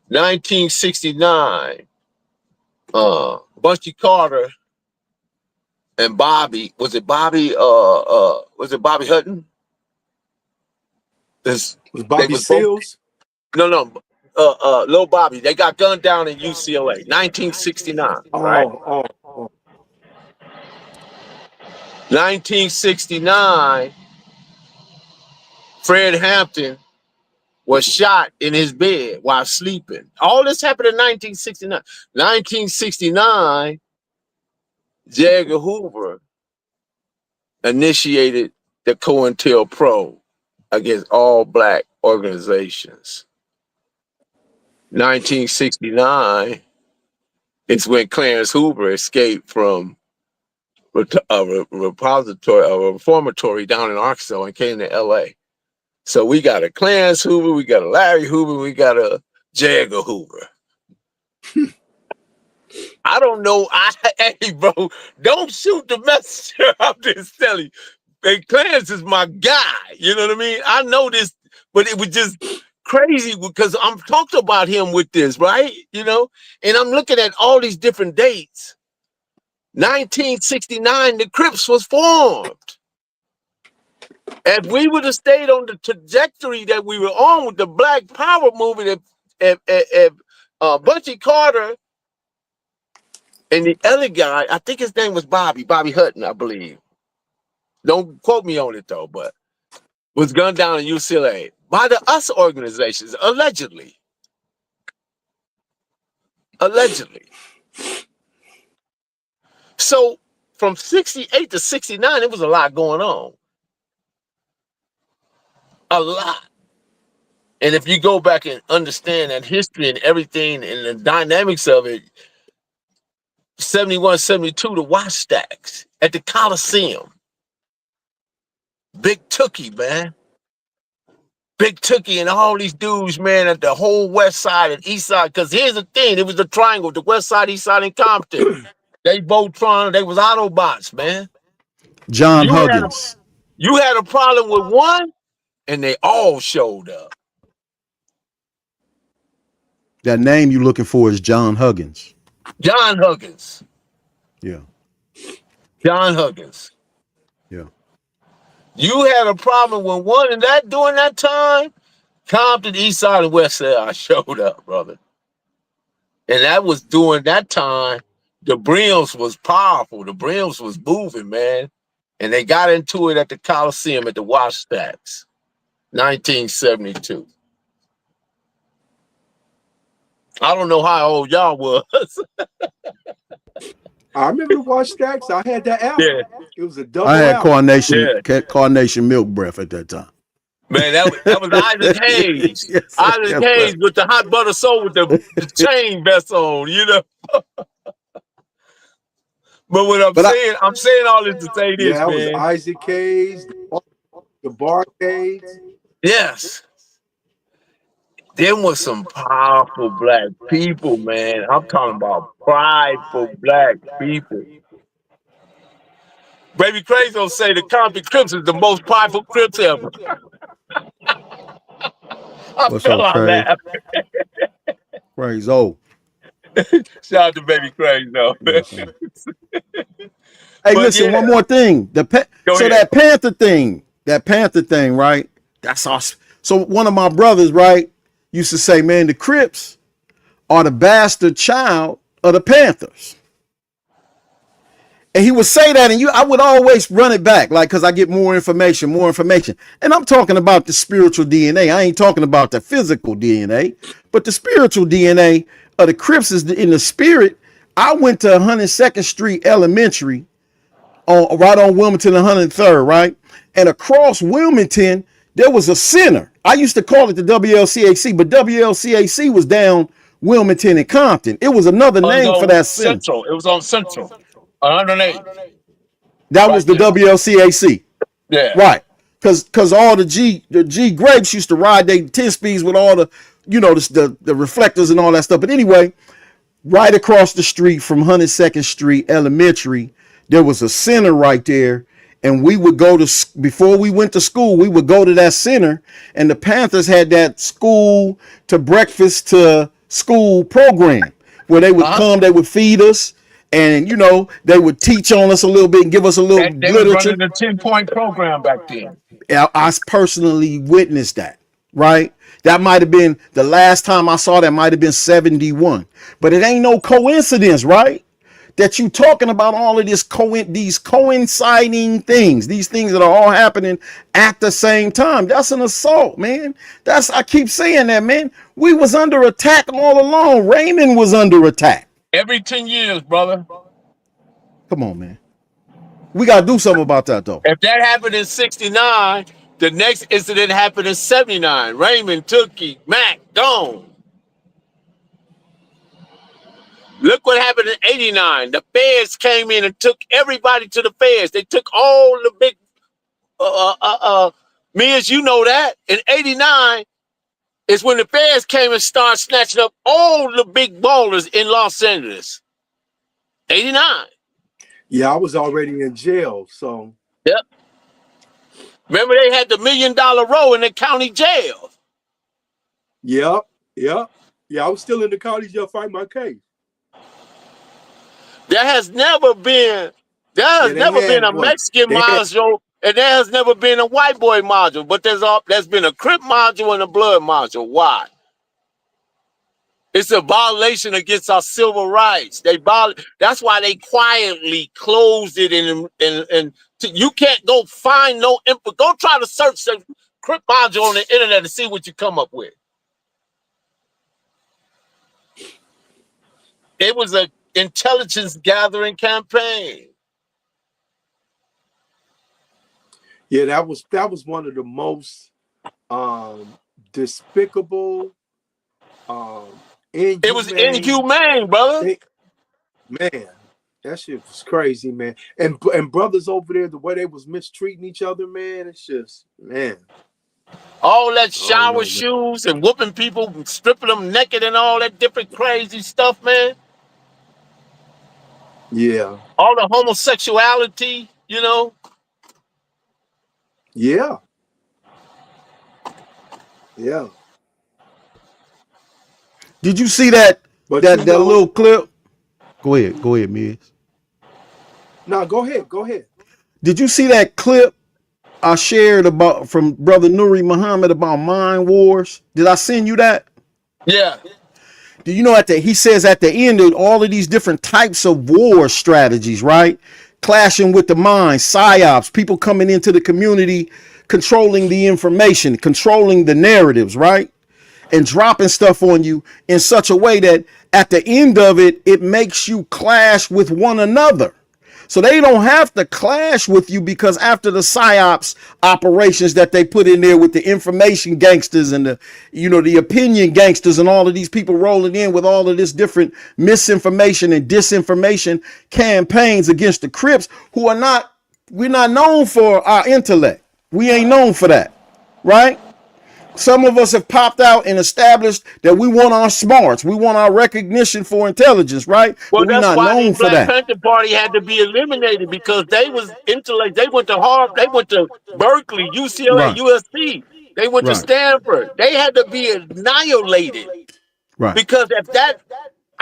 1969, Bunchy Carter and Bobby, was it Bobby Hutton? Was Bobby Seals? No, Lil Bobby. They got gunned down in UCLA, 1969, right? Oh. 1969, Fred Hampton was shot in his bed while sleeping. All this happened in 1969. 1969, J. Edgar Hoover initiated the COINTELPRO against all black organizations. 1969 is when Clarence Hoover escaped from a reformatory down in Arkansas and came to LA. So we got a Clarence Hoover, we got a Larry Hoover, we got a J. Edgar Hoover. I don't know. Hey, bro, don't shoot the messenger. I'm just telling you. Hey, Clarence is my guy. You know what I mean? I know this, but it was just crazy because I'm talking about him with this, right? You know, and I'm looking at all these different dates. 1969, the Crips was formed. If we would have stayed on the trajectory that we were on with the Black Power movement, if Bunchy Carter and the other guy, I think his name was Bobby Hutton, I believe. Don't quote me on it though, but was gunned down in UCLA by the US organizations, allegedly. Allegedly. So from 68 to 69, it was a lot going on. A lot. And if you go back and understand that history and everything and the dynamics of it, 71, 72, the wash stacks at the Coliseum. Big Tookie, man. Big Tookie and all these dudes, man, at the whole west side and east side. Because here's the thing, it was the triangle, the west side, east side, and Compton. They both they was Autobots, man. John You had a Huggins. you had a problem with one, and they all showed up. That name you looking for is John Huggins. John Huggins. Yeah. John Huggins. Yeah. You had a problem with one, and that during that time, Compton, East Side, and West Side, I showed up, brother. And that was during that time. The Brims was powerful. The Brims was moving, man. And they got into it at the Coliseum at the Wash Stacks, 1972. I don't know how old y'all was. I remember the Wash Stacks. I had that album. Yeah. It was a double I had album. Carnation Milk Breath at that time. Man, that was Isaac Hayes. Yes, Isaac Hayes with the hot butter soul with the chain vest on, you know. But what I'm saying all this to say this, Yeah, that was man. Isaac Hayes, the Barcades. Yes. Them was some powerful black people, man. I'm talking about prideful black people. Baby Crazy will say the Compton Crips is the most prideful Crips ever. I What's fell up, out Craig? laughing. Craig's old. Shout out to Baby Crazy, though. Yes, hey, But listen, yeah. one more thing. Go ahead. That Panther thing, right? That's awesome. So one of my brothers, right, used to say, man, the Crips are the bastard child of the Panthers. And he would say that, and I would always run it back, like, because I get more information. And I'm talking about the spiritual DNA. I ain't talking about the physical DNA, but the spiritual DNA of the Crips is in the spirit. I went to 102nd Street Elementary, right on Wilmington and 103rd, right? And across Wilmington, there was a center. I used to call it the WLCAC, but WLCAC was down Wilmington and Compton. It was another name for that center. Central. It was on Central. 108. That was the WLCAC. Yeah. Right. Cause all the G grapes used to ride their 10 speeds with all the, the reflectors and all that stuff. But anyway, right across the street from 102nd Street Elementary, there was a center right there. And we would go to, before we went to school, we would go to that center, and the Panthers had that school to breakfast to school program where they would come, they would feed us, and they would teach on us a little bit and give us a little They literature. were running a 10-point program back then. I personally witnessed that, right? That might have been the last time I saw that, might have been 71. But it ain't no coincidence, right? That you talking about all of these coinciding things, these things that are all happening at the same time. That's an assault, man. I keep saying that, man. We was under attack all along. Raymond was under attack. Every 10 years, brother. Come on, man. We got to do something about that, though. If that happened in 69, the next incident happened in 79. Raymond, Tookie, Mac, gone. Look what happened in 89. The feds came in and took everybody to the feds. They took all the big, MIZZ, you know that. In 89 is when the feds came and started snatching up all the big ballers in Los Angeles. 89. Yeah, I was already in jail, so. Yep. Remember they had the $1 million row in the county jail. Yep. Yeah, I was still in the county jail fighting my case. There has never been a Mexican module, and there has never been a white boy module, but there's been a Crip module and a blood module. Why? It's a violation against our civil rights. That's why they quietly closed it, and you can't go find no info. Go try to search the Crip module on the internet and see what you come up with. It was a intelligence gathering campaign. Yeah, that was one of the most despicable, it was inhumane, brother. Man, that shit was crazy, man. And brothers over there, the way they was mistreating each other, man, it's just, man. All that I don't shower know, man. shoes and whooping people, stripping them naked and all that different crazy stuff, man. Yeah, All the homosexuality, you know. yeah, yeah. Did you see that But that little clip? Go ahead, Miz. no, go ahead, go ahead. Did you see that clip I shared about from Brother Nuri Muhammad about mind wars? Did I send you that? Yeah. Do you know he says at the end of all of these different types of war strategies, right? Clashing with the mind, psyops, people coming into the community, controlling the information, controlling the narratives, right? And dropping stuff on you in such a way that at the end of it, it makes you clash with one another. So they don't have to clash with you because after the psyops operations that they put in there with the information gangsters and the opinion gangsters and all of these people rolling in with all of this different misinformation and disinformation campaigns against the Crips, we're not known for our intellect. We ain't known for that, right? Some of us have popped out and established that we want our smarts. We want our recognition for intelligence, right? Well, But we're that's not why the known for Black that. Panther Party had to be eliminated because they was intellect. They went to Harvard. They went to Berkeley, UCLA, Right, USC. They went to right, Stanford. They had to be annihilated right. because if that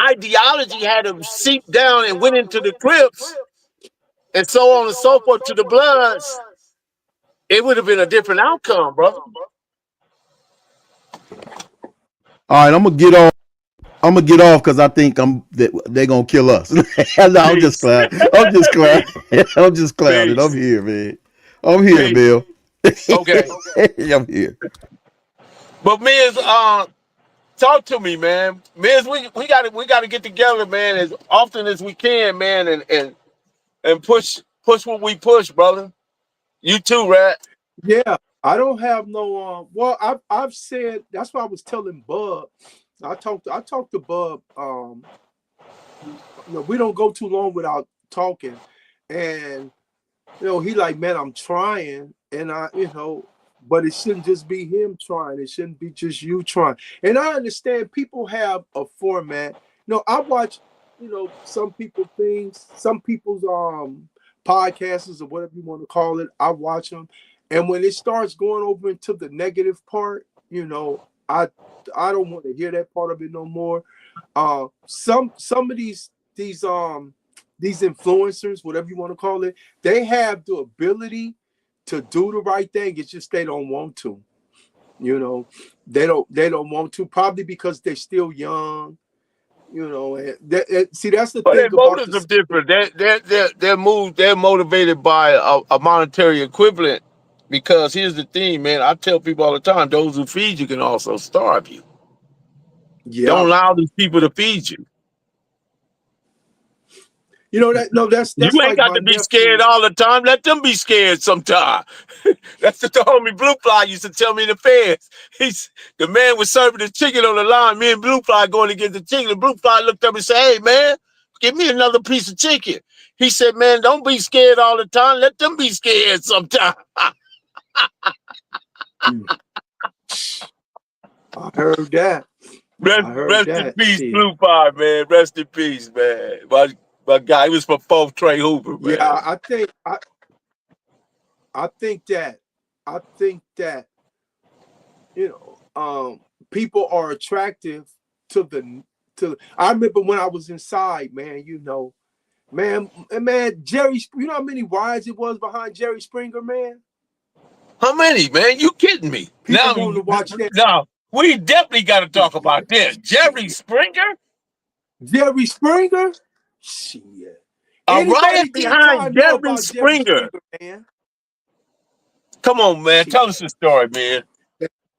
ideology had to seep down and went into the Crips and so on and so forth to the Bloods, it would have been a different outcome, brother. All right, I'm gonna get off. I'm gonna get off because I think they're gonna kill us. No, I'm just Peace, clowning. I'm just clowning. peace, I'm just clowning. I'm peace, here, man. I'm here, peace. Bill. Okay, I'm here. but Miz, talk to me, man. Miz, we got to get together, man, as often as we can, man, and push what we push, brother. You too, Rat. Yeah, I don't have no. Well, I've said that's why I was telling Bub. I talked to Bub. We don't go too long without talking, and he like, man, I'm trying, and but it shouldn't just be him trying. It shouldn't be just you trying. And I understand people have a format. I watch, some people things, some people's podcasts or whatever you want to call it. I watch them, and when it starts going over into the negative part, I don't want to hear that part of it no more. Some of these influencers, whatever you want to call it, they have the ability to do the right thing. It's just they don't want to. They don't want to, probably because they're still young. See, that's the But their thing about motives are this. different. They're motivated by a monetary equivalent. Because here's the thing, man. I tell people all the time: those who feed you can also starve you. Don't Yeah, allow these people to feed you. that no, You that's ain't like got my to be scared nephew. all the time. Let them be scared sometime. That's what the homie Blue Fly used to tell me in the feds. The man was serving the chicken on the line. Me and Blue Fly going to get the chicken. And Blue Fly looked up and said, "Hey, man, give me another piece of chicken." He said, "Man, don't be scared all the time. Let them be scared sometime." Mm, I heard that. Rest, I heard rest in that. peace, Shit. Blue Fly, man. Rest in peace, man. My guy, he was for both Trey Hoover, Yeah, man. I think that people are attractive to. I remember when I was inside, man. Man, Jerry. You know how many rides it was behind Jerry Springer, man. How many, man? You kidding me? People wanting to watch that. Now, we definitely got to talk about this. Jerry Springer? Jerry Springer. Shit. A riot Anybody get behind time know Jerry about Jerry Springer. Springer, man? Come on, man. Shit. Tell us the story, man.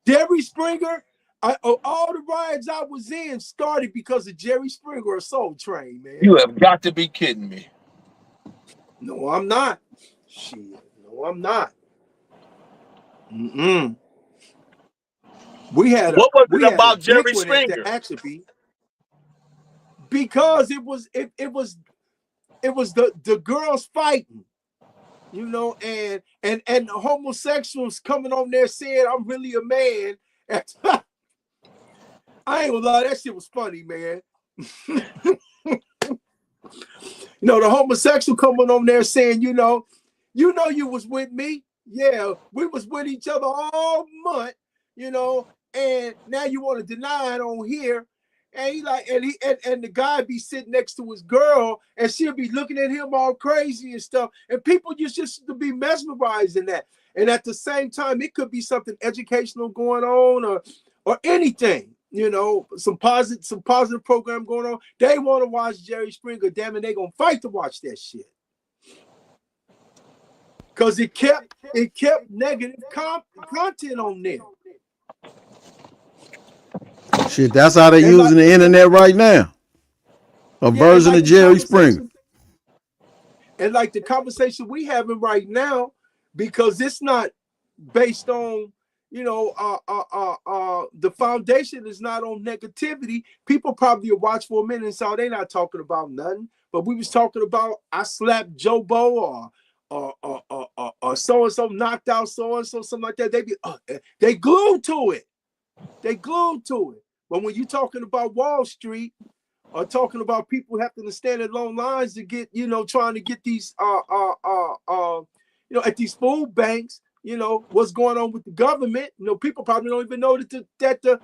Jerry Springer. All the rides I was in started because of Jerry Springer or Soul Train, man. You have got to be kidding me. No, I'm not. Shit. No, I'm not. Mm-mm. We had What was it a about big Jerry one at the Springer? Actually because it was the girls fighting. you know, and the homosexuals coming on there saying I'm really a man. I ain't gonna lie, that shit was funny, man. You know, the homosexual coming on there saying, you know you was with me. Yeah, we was with each other all month, you know, and now you want to deny it on here. And he like, and the guy be sitting next to his girl, and she'll be looking at him all crazy and stuff. And people just to be mesmerized in that. And at the same time, it could be something educational going on, or anything. You know, some positive program going on. They want to watch Jerry Springer. Damn it, they gonna fight to watch that shit. Cause it kept negative content on there. Shit, that's how they And using like, the internet right now. A version like of Jerry Springer. And like the conversation we having right now, because it's not based on, you know, the foundation is not on negativity. People probably will watch for a minute and say they're not talking about nothing. But we was talking about I slapped Joe Bo or so and so knocked out so and so, something like that. They glued to it. They glued to it. But when you're talking about Wall Street or talking about people having to stand in long lines to get, you know, trying to get these you know, at these food banks, you know, what's going on with the government, you know, people probably don't even know that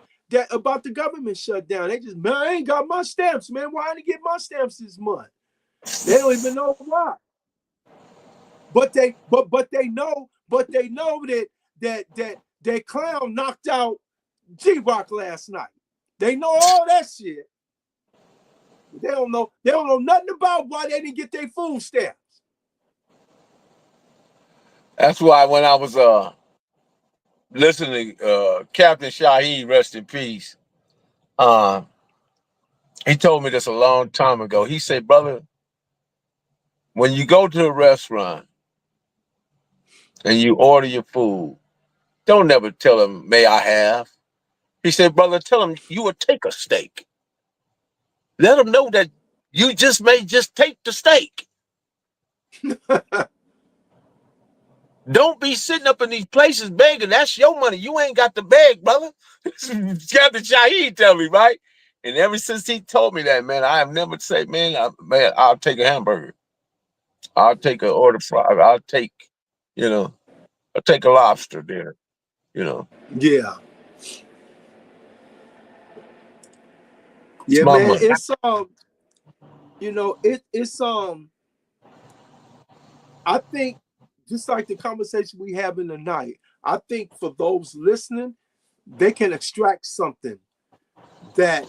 about the government shutdown. They just, man, I ain't got my stamps, man. Why didn't I get my stamps this month? They don't even know why. But they know that clown knocked out G-Rock last night. They know all that shit. They don't know nothing about why they didn't get their food stamps. That's why when I was listening to Captain Shaheed, rest in peace, he told me this a long time ago. He said, brother, when you go to a restaurant and you order your food, don't never tell them, may I have? He said, brother, tell them you would take a steak. Let them know that you may just take the steak. Don't be sitting up in these places begging. That's your money. You ain't got to beg, brother. Captain Shaheed tell me, right? And ever since he told me that, man, I have never said, man, I'll take a hamburger. I'll take an order fry. I'll take a lobster dinner, you know. Yeah. It's Yeah, my man. money. It's you know, it's I think just like the conversation we having tonight, I think for those listening, they can extract something that'll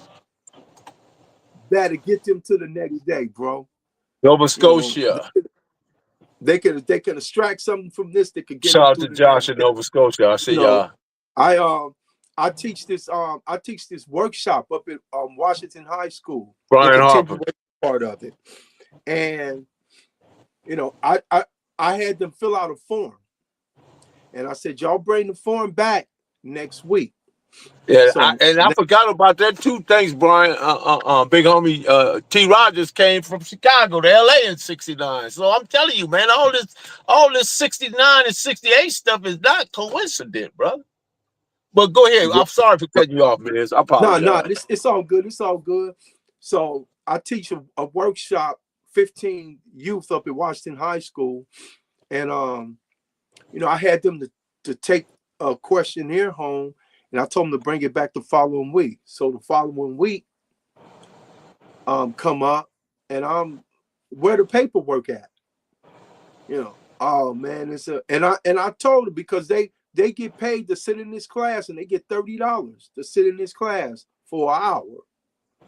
get them to the next day, bro. Nova You know, Scotia. they can extract something from this that could get Shout them out to through the Josh next in day. Nova Scotia. I see You know, y'all. I teach this workshop up at Washington High School, the Brian Harper. continuation part of it. And you know, I had them fill out a form. And I said, y'all bring the form back next week. Yeah, So I forgot about that too. Thanks, Brian. Big homie T. Rogers came from Chicago to LA in '69. So I'm telling you, man, all this '69 and '68 stuff is not coincident, brother. But go ahead. I'm sorry for cutting you off, man. I apologize. it's all good. It's all good. So I teach a workshop, 15 youth up at Washington High School. And you know, I had them to take a questionnaire home, and I told them to bring it back the following week. So the following week, come up, and where the paperwork at? You know, oh man, and I told them because they get paid to sit in this class, and they get $30 to sit in this class for an hour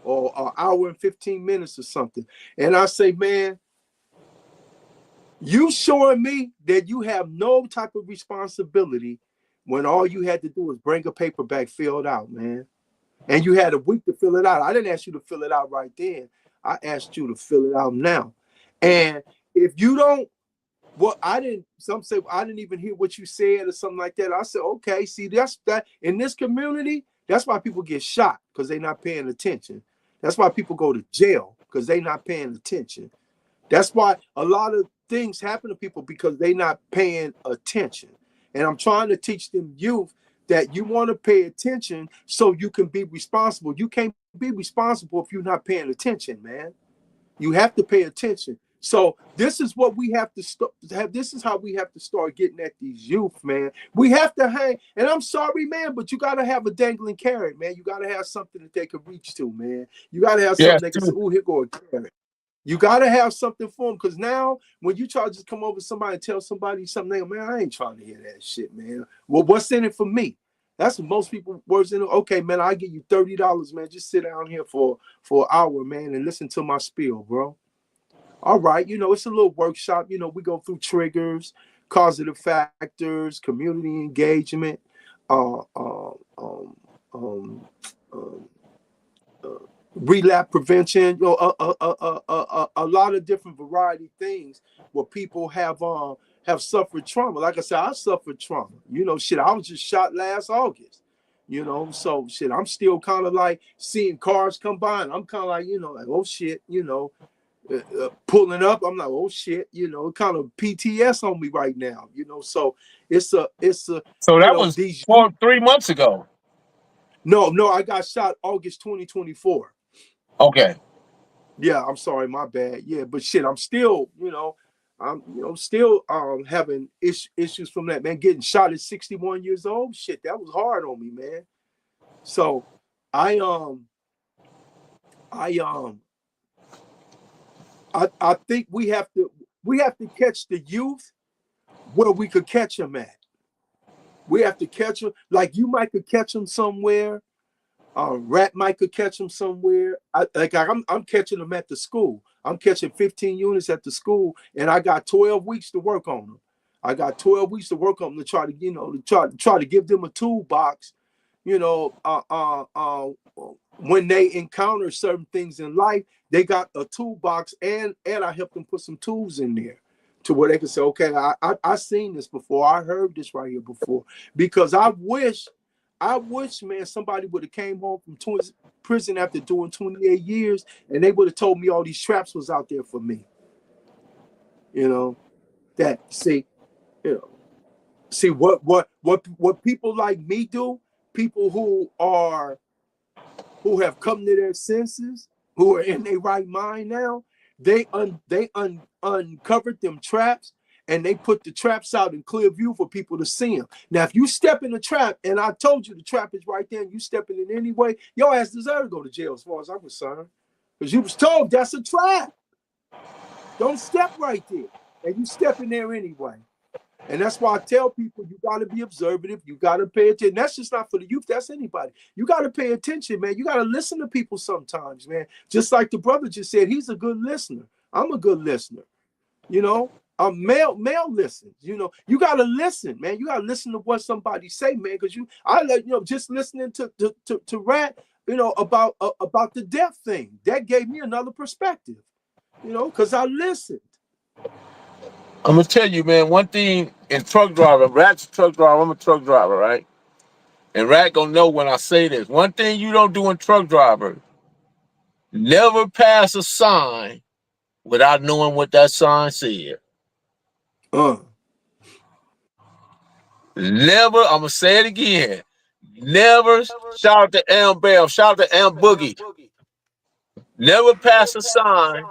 or an hour and 15 minutes or something. And I say, man, you showing me that you have no type of responsibility when all you had to do was bring a paper back filled out, man. And you had a week to fill it out. I didn't ask you to fill it out right then. I asked you to fill it out now. And if you don't, some say I didn't even hear what you said or something like that. I said, okay, see, that's that in this community, that's why people get shot, because they're not paying attention. That's why people go to jail, because they're not paying attention. That's why a lot of things happen to people because they're not paying attention. And I'm trying to teach them youth that you want to pay attention so you can be responsible. You can't be responsible if you're not paying attention, man. You have to pay attention. So this is what we have to have. This is how we have to start getting at these youth, man. We have to hang. And I'm sorry, man, but you got to have a dangling carrot, man. You got to have something that they can reach to, man. You got to have something they can say, oh, here go a carrot. You got to have something for them, because now when you try to just come over to somebody and tell somebody something, man, I ain't trying to hear that shit, man. Well, what's in it for me? That's what most people words in it. Okay, man, I give you $30, man. Just sit down here for an hour, man, and listen to my spiel, bro. All right, it's a little workshop. We go through triggers, causative factors, community engagement, relapse prevention. A lot of different variety things where people have suffered trauma. Like I said, I suffered trauma. Shit, I was just shot last August. So shit, I'm still kind of like seeing cars come by, and I'm kind of like, like, oh shit, pulling up. I'm like, oh shit, kind of PTS on me right now. So it's a. So that was 3 months ago. No, I got shot August 2024. Okay. Yeah, I'm sorry, my bad. Yeah, but shit, I'm still, I'm still having issues from that, man. Getting shot at 61 years old, shit, that was hard on me, man. So I think we have to catch the youth where we could catch them at. We have to catch them, like you might could catch them somewhere. Rat might could catch them somewhere. I'm catching them at the school. I'm catching 15 units at the school, and I got 12 weeks to work on them. I got 12 weeks to work on them to try to try to give them a toolbox. When they encounter certain things in life, they got a toolbox, and I help them put some tools in there to where they can say, okay, I seen this before. I heard this right here before. Because I wish, man, somebody would have came home from prison after doing 28 years, and they would have told me all these traps was out there for me. See what people like me do, people who have come to their senses, who are in their right mind now, they uncovered them traps, and they put the traps out in clear view for people to see them. Now, if you step in the trap, and I told you the trap is right there, and you step in it anyway, your ass deserve to go to jail as far as I'm concerned. Because you was told that's a trap. Don't step right there. And you step in there anyway. And that's why I tell people, you got to be observative. You got to pay attention. That's just not for the youth. That's anybody. You got to pay attention, man. You got to listen to people sometimes, man. Just like the brother just said, he's a good listener. I'm a good listener. Male listens. You got to listen, man. You got to listen to what somebody say, man. Because just listening to Rat, about the death thing, that gave me another perspective, because I listened. I'm gonna tell you, man, one thing in truck driving, Rat's a truck driver, I'm a truck driver, right? And Rat gonna know when I say this. One thing you don't do in truck driver, never pass a sign without knowing what that sign said. Never, I'm gonna say it again. Never, shout out to Am Bell, shout out to Am Boogie. Never pass a sign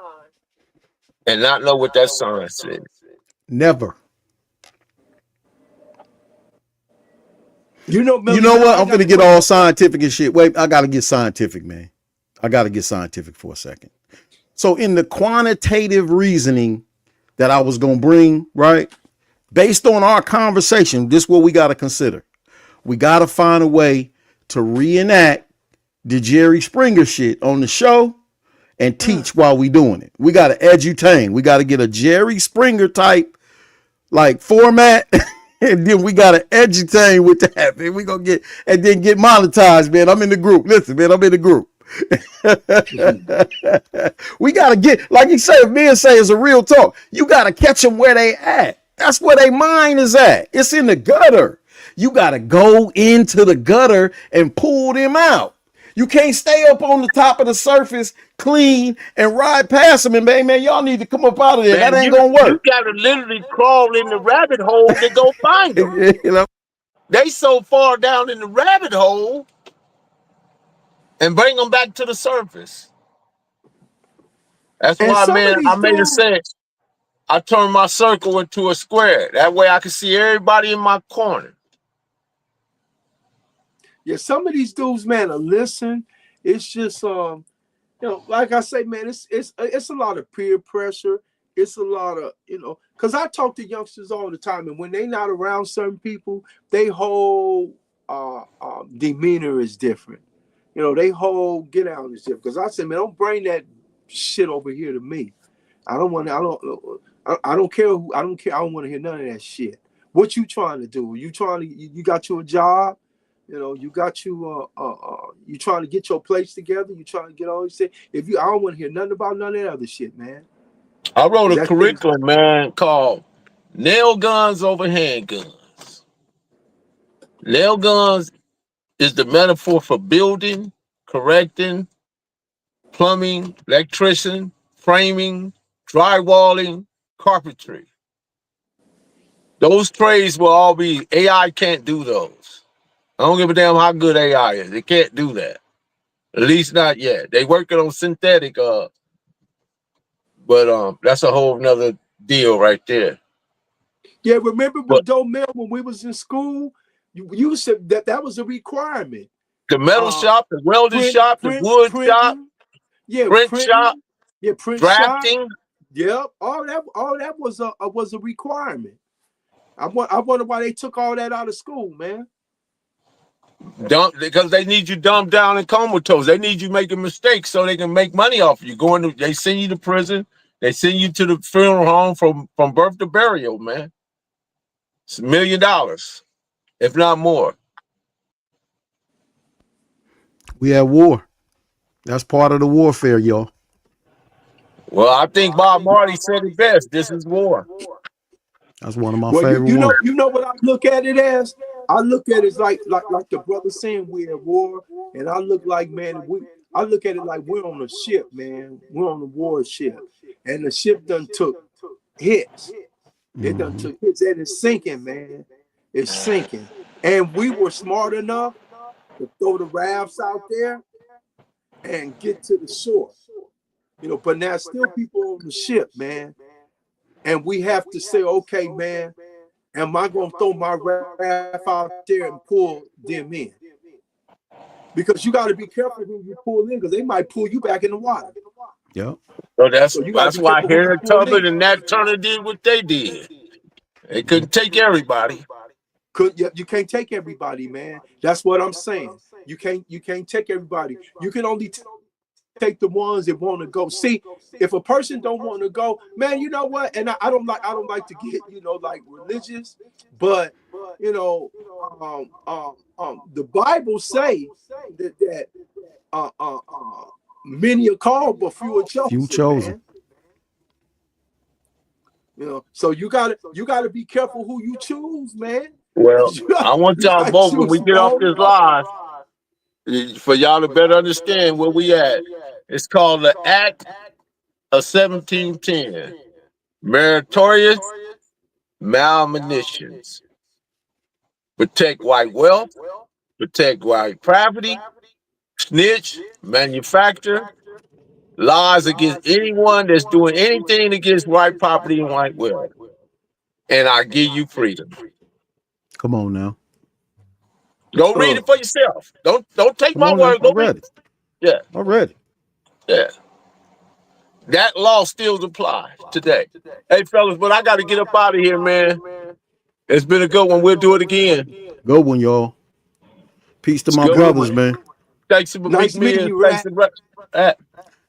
and not know what that sign said. Never. You know what? I'm gonna get all scientific and shit. Wait, I gotta get scientific, man. I gotta get scientific for a second. So in the quantitative reasoning that I was gonna bring, right? Based on our conversation, this is what we gotta consider. We gotta find a way to reenact the Jerry Springer shit on the show and teach while we doing it. We gotta edutain. We gotta get a Jerry Springer type like format. And then we gotta edutain with that, man. We gonna get and then get monetized, man. I'm in the group. Listen, man, I'm in the group. We gotta get, like he said, men say it's a real talk. You gotta catch them where they at. That's where their mind is at. It's in the gutter. You gotta go into the gutter and pull them out. You can't stay up on the top of the surface clean and ride past them. And man, y'all need to come up out of there. That Man, ain't you gonna you work. gotta literally crawl in the rabbit hole to go find them. You know? They so far down in the rabbit hole and bring them back to the surface. That's And why, some of man, these I made a dudes, sense. I turned my circle into a square. That way I can see everybody in my corner. yeah, some of these dudes, man, are listen. It's just like I say, man, it's a lot of peer pressure. It's a lot of, because I talk to youngsters all the time, and when they not around certain people, they whole demeanor is different. They whole get out is different. Because I say, man, don't bring that shit over here to me. I don't want to. I don't care. I don't care. I don't want to hear none of that shit. What you trying to do? You trying to? You got you a job? You got you trying to get your place together. You trying to get all this shit. I don't want to hear nothing about none of that other shit, man. I wrote a That shit is, curriculum, man, called Nail Guns Over Handguns. Nail guns is the metaphor for building, correcting, plumbing, electrician, framing, drywalling, carpentry. Those trades will all be AI can't do those. I don't give a damn how good AI is. It can't do that. At least not yet. They working on synthetic, but that's a whole nother deal right there. yeah. Remember But with Doe Mel when we was in school, you said that was a requirement. the metal Uh, shop, the welding shop, the wood shop, printing, yeah, print shop, print shop. drafting. Yep, all that was a requirement. I wonder why they took all that out of school, man. Dumb, because they need you dumbed down and comatose. They need you making mistakes so they can make money off you. They send you to prison. They send you to the funeral home from birth to burial, man. It's $1 million, if not more. We at war. That's part of the warfare, y'all. Well, I think Bob Marley said it best. This is war. That's one of my Well, favorite ones. you know what I look at it as? I look at it as like the brother saying we're at war, and I look like, man, I look at it like we're on a ship, man. We're on a war ship, and the ship done took hits. It done took hits, and it's sinking, man. It's sinking, and we were smart enough to throw the rafts out there and get to the shore. But now still people on the ship, man, and we have to say, okay, man. Am I going to throw my raft out there and pull them in? Because you got to be careful who you pull in, because they might pull you back in the water. Yep. So So you got to that's be why careful who you Harriet pull Tubman in. and Nat Turner did what they did. They couldn't take everybody. You can't take everybody, man. That's what I'm saying. You can't take everybody. You can only take the ones that want to go. See, if a person don't want to go, man, you know what? And I don't like to get like religious, but the Bible say that many are called, but few are Few chosen, chosen. man. So you gotta be careful who you choose, man. Well, I want You y'all gotta both when choose we the get off wrong this one. live for y'all to better understand where we at. It's called the Act of 1710. Meritorious manumissions. Protect white wealth, protect white property, snitch, manufacture, lies against anyone that's doing anything against white property and white wealth. And I give you freedom. Come on now. Go read it for yourself. Don't take Come my on now. word. I Go read read it. it. Yeah, I read it. yeah. That law still applies today. Hey, fellas, but I got to get up out of here, man. It's been a good one. We'll do it again. Good one, y'all. Peace to It's my good. Good brothers, one. man. Thanks for Big Nice meeting Men. you, Thanks Rat. for uh,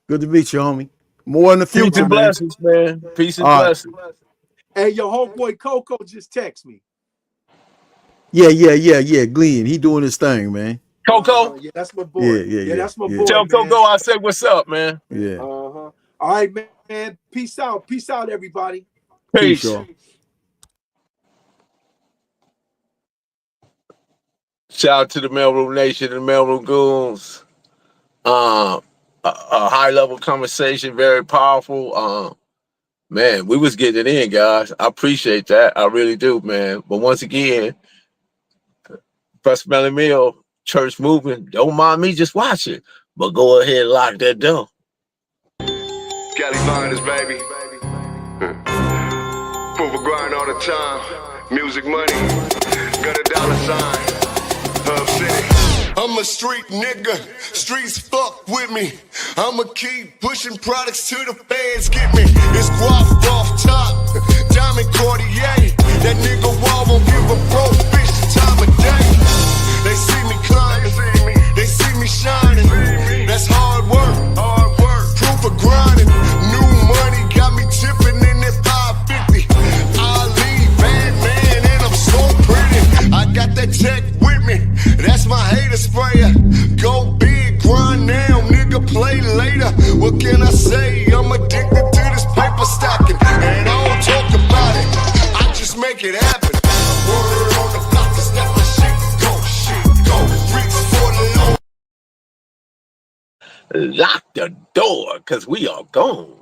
Good to meet you, homie. More in the peace future, and man. blessings, man. Peace and All right. blessings. Hey, your homeboy Coco just text me. Yeah. Glenn, he doing his thing, man. Coco, Yeah, that's my Yeah, boy. yeah, Yeah, yeah, that's my yeah, boy, tell man. Coco I said what's up, man. yeah. All right, man. Peace out. Peace out, everybody. Peace, Peace. y'all. Shout out to the Mailroom Nation and the Mailroom Goons. a high level conversation, very powerful. Man, we was getting it in, guys. I appreciate that. I really do, man. But once again, Press Melly Mill, church movement, don't mind me just watching, but go ahead and lock that door. Cali Finders, baby. Proof of grind all the time. Music money. Got a dollar sign. Hub City. I'm a street nigga. Streets fuck with me. I'ma keep pushing products till the fans get me. It's guap off top. Diamond Cartier. That nigga wall won't give a broke bitch the time of day. They see me climbing. They see me shining. That's hard work. Proof of grinding. New money got me tipping in that 550. Ali, bad man, and I'm so pretty. I got that tech with me. That's my hater sprayer. Go big, grind now, nigga, play later. What can I say? I'm addicted to this paper stacking. And I don't talk about it. I just make it happen. Word on the block is that my shit go. Reach for the low. Lock the door, because we are gone.